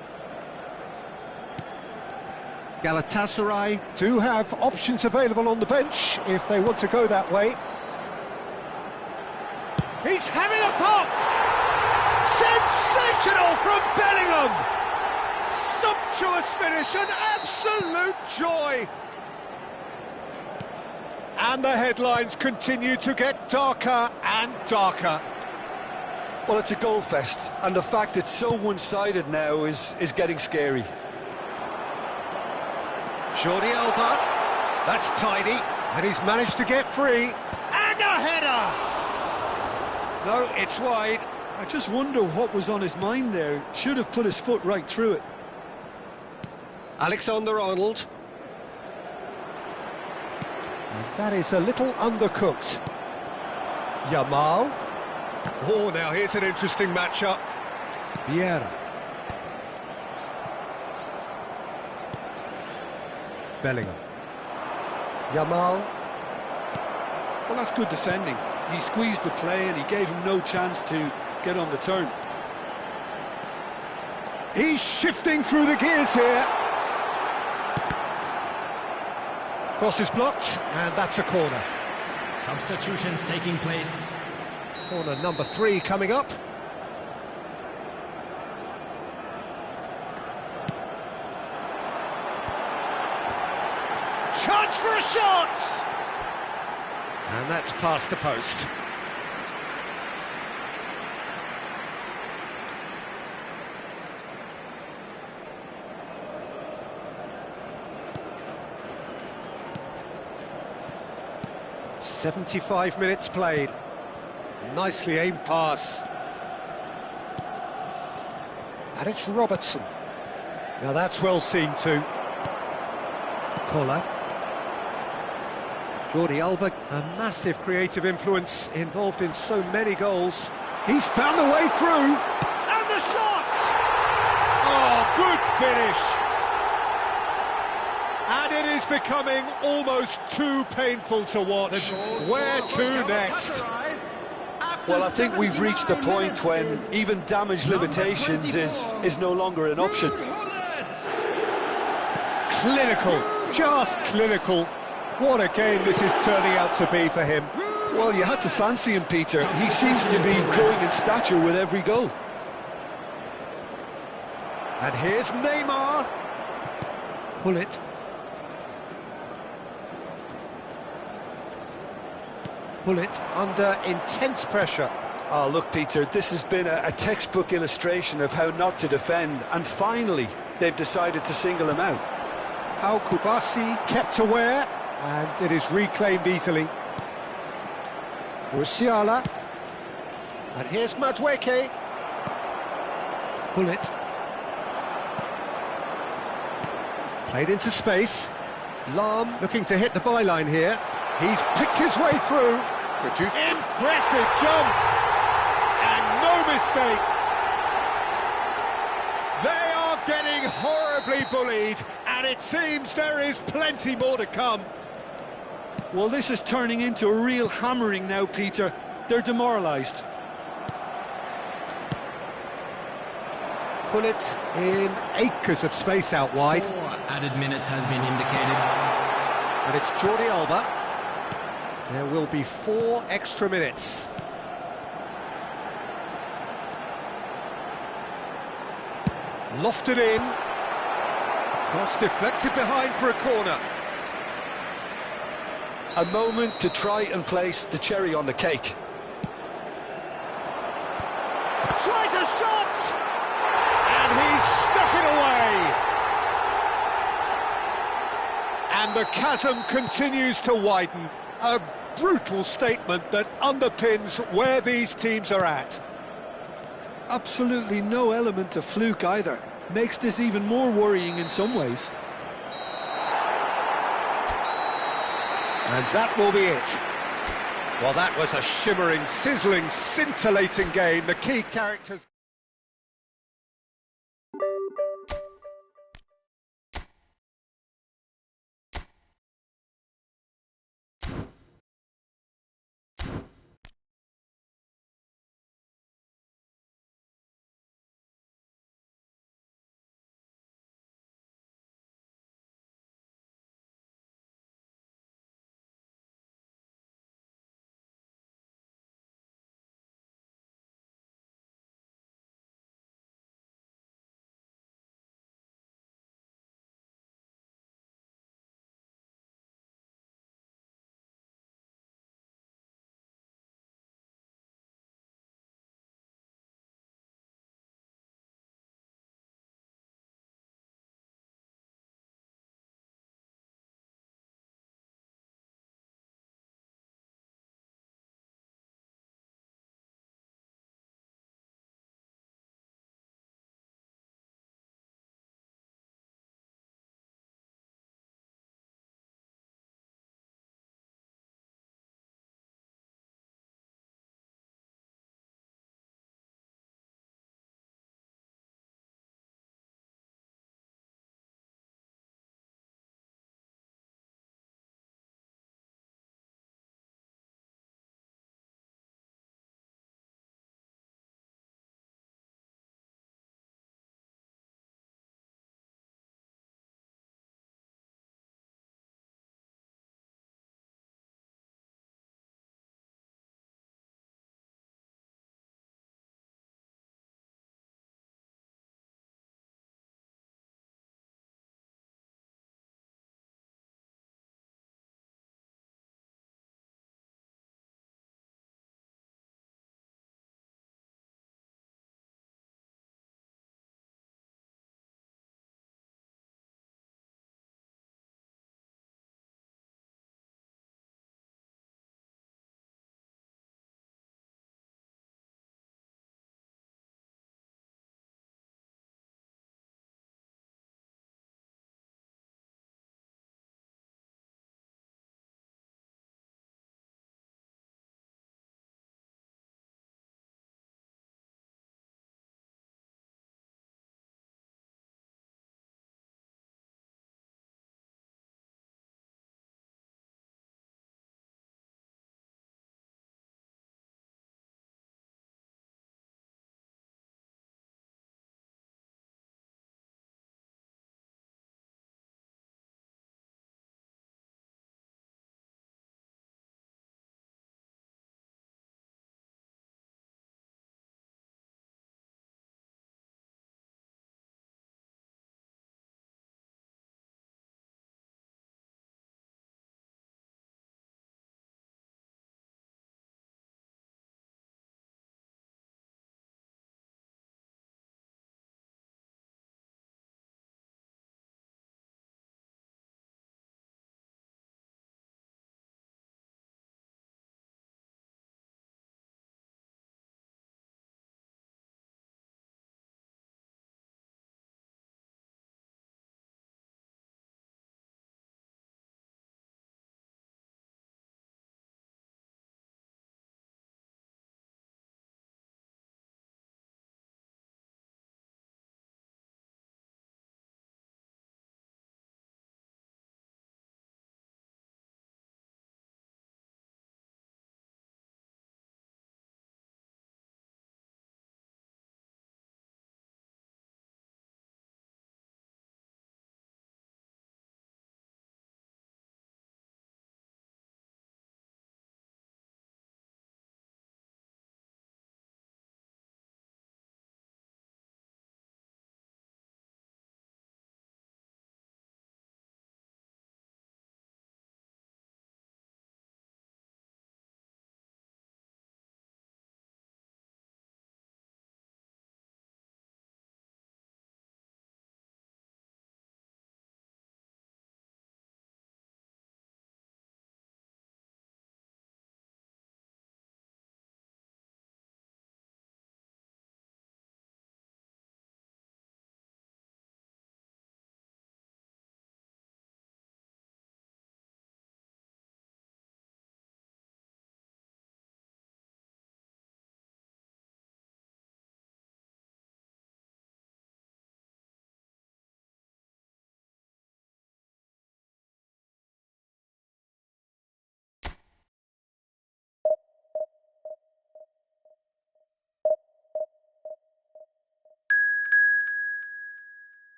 S1: Galatasaray do have options available on the bench if they want to go that way. He's having a pop! Sensational from Bellingham! Sumptuous finish, an absolute joy! And the headlines continue to get darker and darker.
S2: Well, it's a goal fest, and the fact it's so one-sided now is getting scary.
S1: Jordi Alba, that's tidy, and he's managed to get free, and a header! No, it's wide.
S2: I just wonder what was on his mind there. Should have put his foot right through it.
S1: Alexander-Arnold. And that is a little undercooked. Yamal. Oh, now here's an interesting matchup. Vieira. Bellingham. Yamal.
S2: Well, that's good defending. He squeezed the play and he gave him no chance to get on the turn.
S1: He's shifting through the gears here. Cross is blocked, and that's a corner.
S3: Substitutions taking place.
S1: Corner number 3 coming up. Chance for a shot! And that's past the post. "75 minutes played. Nicely aimed pass. And it's Robertson. Now that's well seen too. Koller. Jordi Alba, a massive creative influence, involved in so many goals. He's found the way through, and the shot! Oh, good finish! And it is becoming almost too painful to watch. Where to next?
S2: Well, I think we've reached the point when even damage limitations is no longer an option.
S1: Clinical, just clinical. What a game this is turning out to be for him.
S2: Well, you had to fancy him, Peter. He seems to be growing in stature with every goal.
S1: And here's Neymar. Pull it. Pull it under intense pressure.
S2: Oh, look, Peter, this has been a textbook illustration of how not to defend, and finally they've decided to single him out.
S1: How Kubasi kept aware, and it is reclaimed easily. Musiala. And here's Madueke. Pull it. Played into space. Lam looking to hit the byline here. He's picked his way through. Impressive jump! And no mistake! They are getting horribly bullied, and it seems there is plenty more to come.
S2: Well, this is turning into a real hammering now, Peter. They're demoralised.
S1: Pull it in acres of space out wide.
S3: 4 added minutes has been indicated.
S1: And it's Jordi Alba. There will be 4 extra minutes. Lofted in. Cross deflected behind for a corner.
S2: A moment to try and place the cherry on the cake.
S1: Tries a shot! And he's stuck it away! And the chasm continues to widen. A brutal statement that underpins where these teams are at.
S2: Absolutely no element of fluke either. Makes this even more worrying in some ways.
S1: And that will be it. Well, that was a shimmering, sizzling, scintillating game. The key characters...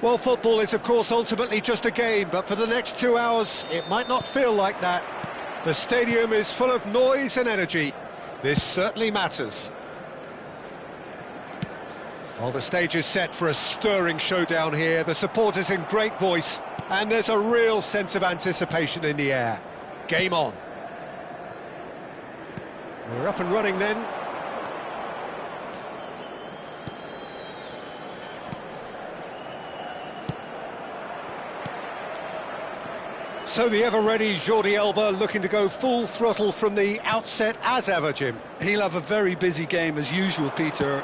S1: Well, football is, of course, ultimately just a game, but for the next 2 hours, it might not feel like that. The stadium is full of noise and energy. This certainly matters. Well, the stage is set for a stirring showdown here. The supporters in great voice, and there's a real sense of anticipation in the air. Game on. We're up and running then. So the ever-ready Jordi Alba looking to go full throttle from the outset as ever, Jim.
S2: He'll have a very busy game as usual, Peter,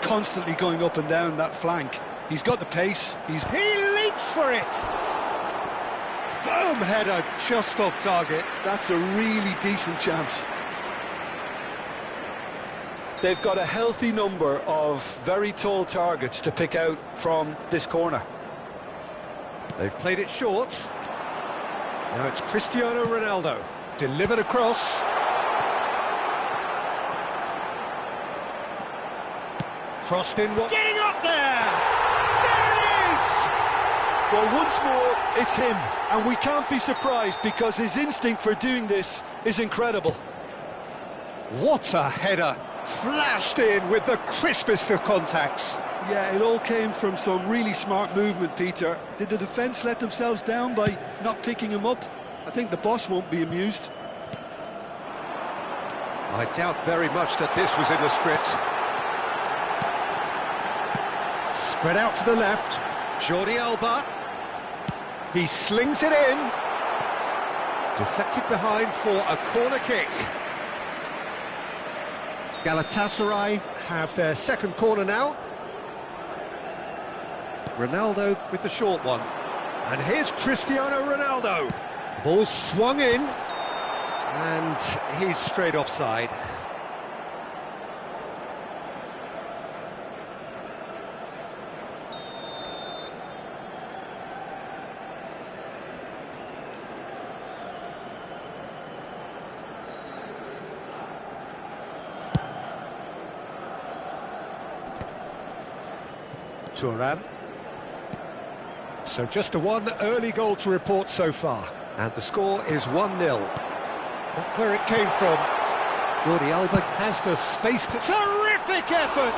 S2: constantly going up and down that flank. He's got the pace.
S1: He leaps for it! Firm header, just off target.
S2: That's a really decent chance. They've got a healthy number of very tall targets to pick out from this corner.
S1: They've played it short. Now it's Cristiano Ronaldo, delivered across. Crossed in, getting up there! There it is!
S2: Well, once more, it's him, and we can't be surprised because his instinct for doing this is incredible.
S1: What a header! Flashed in with the crispest of contacts.
S2: Yeah, it all came from some really smart movement, Peter. Did the defence let themselves down by not picking him up? I think the boss won't be amused.
S1: I doubt very much that this was in the script. Spread out to the left. Jordi Alba. He slings it in. Deflected behind for a corner kick. Galatasaray have their second corner now. Ronaldo with the short one. And here's Cristiano Ronaldo. Ball swung in. And he's straight offside. Thuram. So just the one early goal to report so far. And the score is 1-0. Not where it came from. Jordi Alba has the space to... Terrific effort!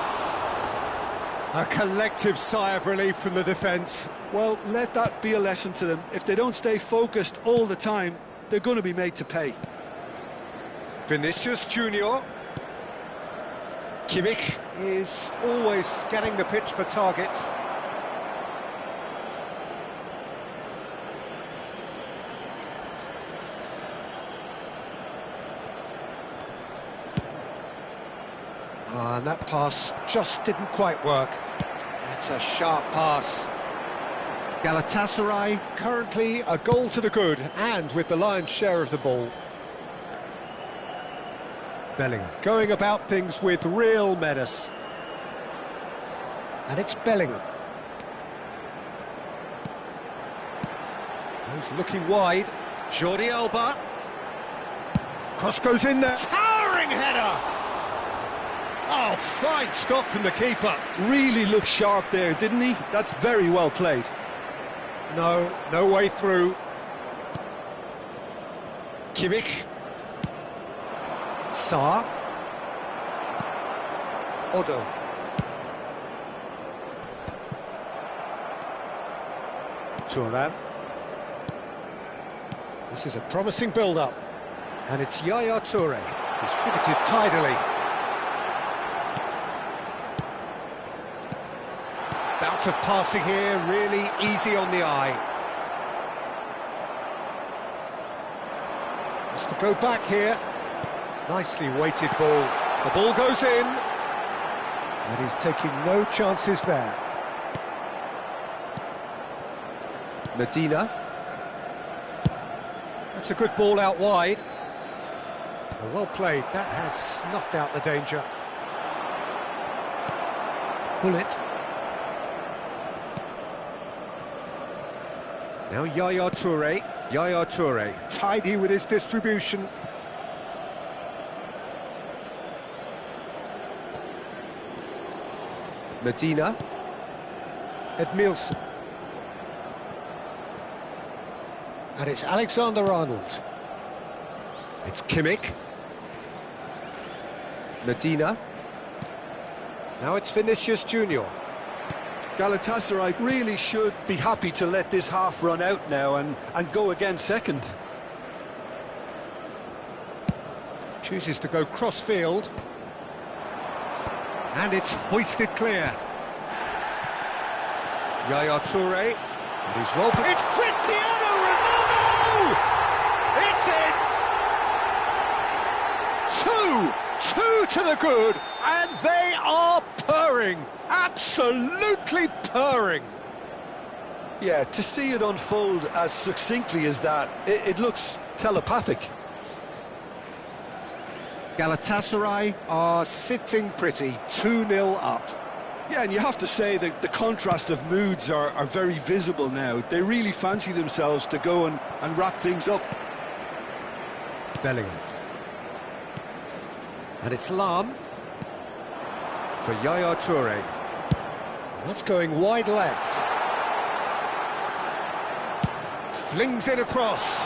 S1: A collective sigh of relief from the defence.
S2: Well, let that be a lesson to them. If they don't stay focused all the time, they're going to be made to pay.
S1: Vinicius Junior. Kimmich is always scanning the pitch for targets. And that pass just didn't quite work. That's a sharp pass. Galatasaray currently a goal to the good and with the lion's share of the ball. Bellingham going about things with real menace. And it's Bellingham. Goes looking wide. Jordi Alba. Cross goes in there. Towering header! Oh, fine stop from the keeper.
S2: Really looked sharp there, didn't he? That's very well played.
S1: No way through. Kimmich. Saar. Odo. Thuram. This is a promising build-up. And it's Yaya Toure. Distributed tidily. Bout of passing here, really easy on the eye. Has to go back here. Nicely weighted ball. The ball goes in. And he's taking no chances there. Medina. That's a good ball out wide. Well played. That has snuffed out the danger. Bullet. Now Yaya Toure. Yaya Toure, tidy with his distribution. Medina. Edmilson. And it's Alexander-Arnold. It's Kimmich. Medina. Now it's Vinicius Junior.
S2: Galatasaray really should be happy to let this half run out now and go again second.
S1: Chooses to go cross-field. And it's hoisted clear. Yaya Toure. And he's well... It's Cristiano Ronaldo! It's in! Two to the good, and they are purring. Absolutely purring.
S2: Yeah, to see it unfold as succinctly as that, it looks telepathic.
S1: Galatasaray are sitting pretty, 2-0 up.
S2: Yeah, and you have to say that the contrast of moods are very visible now. They really fancy themselves to go and wrap things up.
S1: Bellingham. And it's Lam for Yaya Toure. That's going wide left. Flings it across.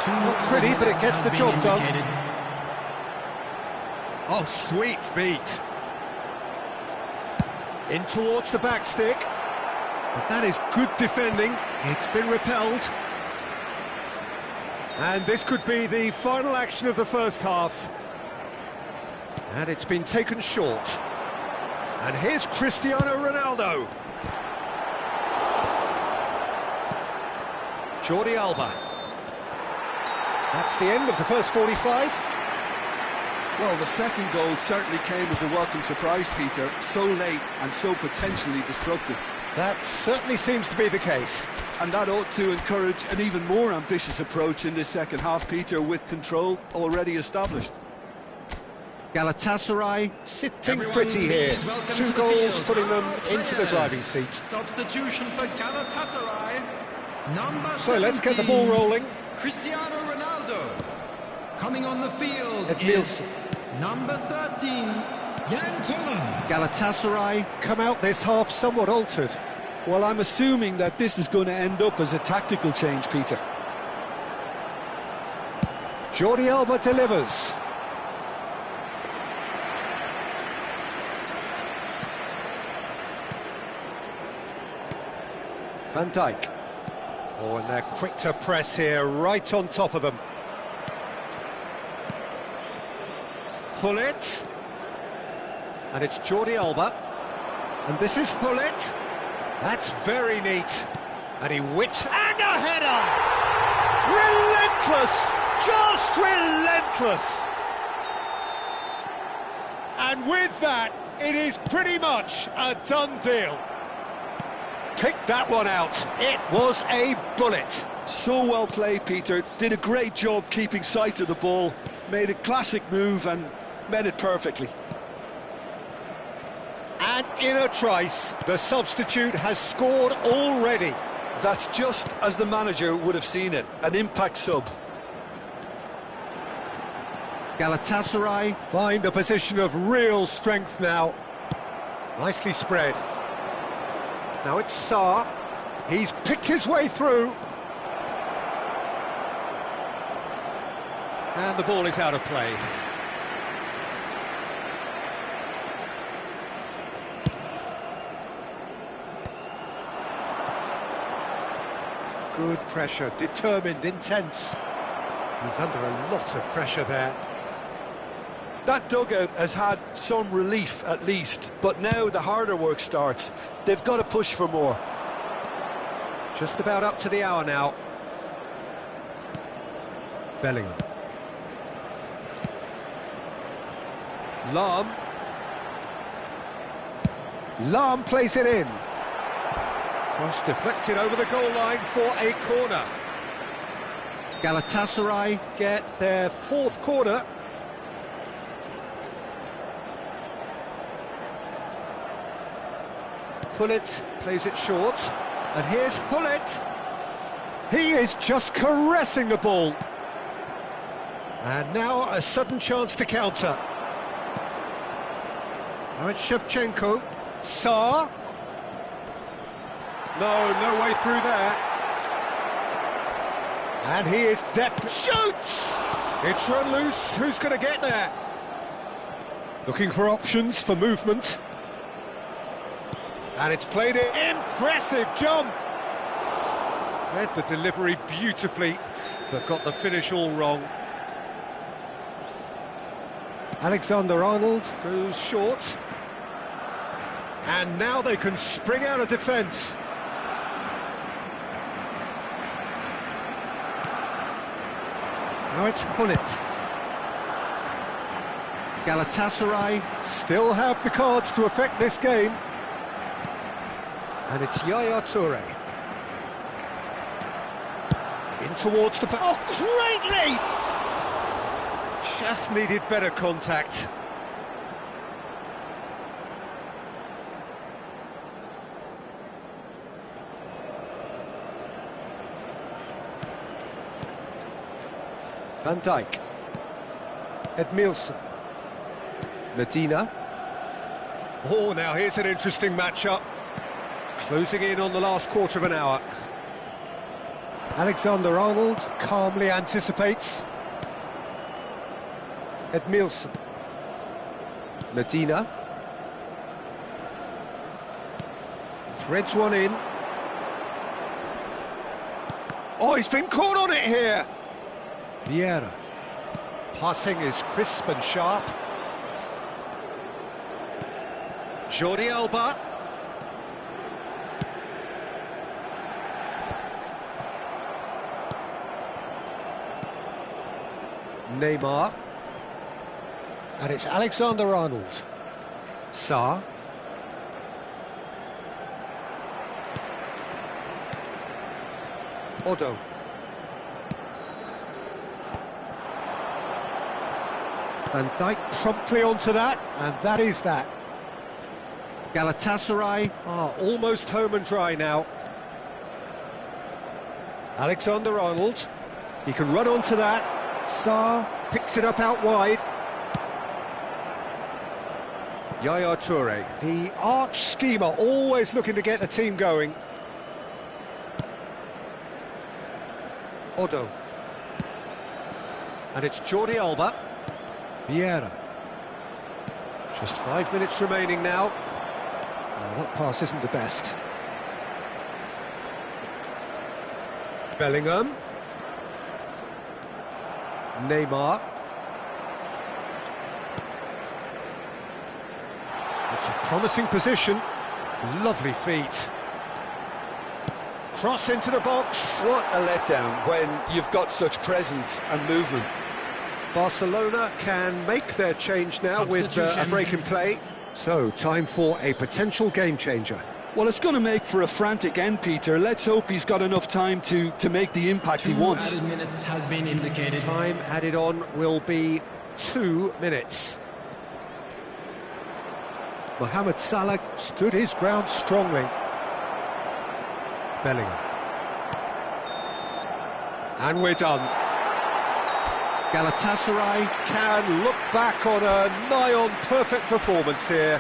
S1: Not pretty, but it gets the job done. Oh, sweet feet. In towards the back stick. But that is good defending. It's been repelled. And this could be the final action of the first half. And it's been taken short. And here's Cristiano Ronaldo. Jordi Alba. That's the end of the first 45.
S2: Well, the second goal certainly came as a welcome surprise, Peter. So late and so potentially destructive.
S1: That certainly seems to be the case.
S2: And that ought to encourage an even more ambitious approach in this second half, Peter, with control already established.
S1: Galatasaray sitting pretty here. 2 goals putting them into the driving seat.
S3: Substitution for Galatasaray. Number
S1: So let's get the ball rolling.
S3: Cristiano Ronaldo. Coming on the field
S1: Edmilson.
S3: is number 13, Jan Koller.
S1: Galatasaray come out this half somewhat altered.
S2: Well, I'm assuming that this is going to end up as a tactical change, Peter.
S1: Jordi Alba delivers. Van Dijk. Oh, and they're quick to press here, right on top of them. Hullet. And it's Jordi Alba. And this is Hullet. That's very neat. And he whips... And a header! Relentless! Just relentless! And with that, it is pretty much a done deal. Pick that one out. It was a bullet.
S2: So well played, Peter. Did a great job keeping sight of the ball. Made a classic move and met it perfectly.
S1: And in a trice, the substitute has scored already.
S2: That's just as the manager would have seen it. An impact sub.
S1: Galatasaray find a position of real strength now. Nicely spread. Now it's Sarr. He's picked his way through. And the ball is out of play. Good pressure, determined, intense. He's under a lot of pressure there.
S2: That dugout has had some relief at least, but now the harder work starts. They've got to push for more.
S1: Just about up to the hour now. Bellingham. Lam plays it in. Cross deflected over the goal line for a corner. Galatasaray get their fourth corner. Hullet plays it short, and here's Hullet. He is just caressing the ball. And now a sudden chance to counter. Now it's Shevchenko. Saar. No way through there. And he is deft. Shoots! It's run loose. Who's going to get there? Looking for options for movement. And it's played it. Impressive jump! Read the delivery beautifully, but got the finish all wrong. Alexander-Arnold goes short. And now they can spring out of defence. Now it's Hullet. Galatasaray still have the cards to affect this game. And it's Yaya Toure. In towards the back. Oh, great leap! Just needed better contact. Van Dijk. Edmilson. Medina. Oh, now here's an interesting matchup. Closing in on the last quarter of an hour. Alexander-Arnold calmly anticipates. Edmilson. Medina. Threads one in. Oh, he's been caught on it here. Vieira. Passing is crisp and sharp. Jordi Alba. Neymar. And it's Alexander-Arnold. Saar. Odo. Van Dijk promptly onto that, and that is that. Galatasaray are almost home and dry now. Alexander-Arnold. He can run onto that. Saar picks it up out wide. Yaya Toure, the arch schemer, always looking to get the team going. Odo. And it's Jordi Alba. Vieira. Just 5 minutes remaining now. Oh, that pass isn't the best. Bellingham. Neymar. It's a promising position. Lovely feet. Cross into the box.
S2: What a letdown when you've got such presence and movement.
S1: Barcelona can make their change now with a break in play. So, time for a potential game changer.
S2: Well, it's going to make for a frantic end, Peter. Let's hope he's got enough time to make the impact he wants.
S3: 2 added minutes has been indicated.
S1: Time added on will be 2 minutes. Mohamed Salah stood his ground strongly. Bellingham. And we're done. Galatasaray can look back on a nigh-on perfect performance here.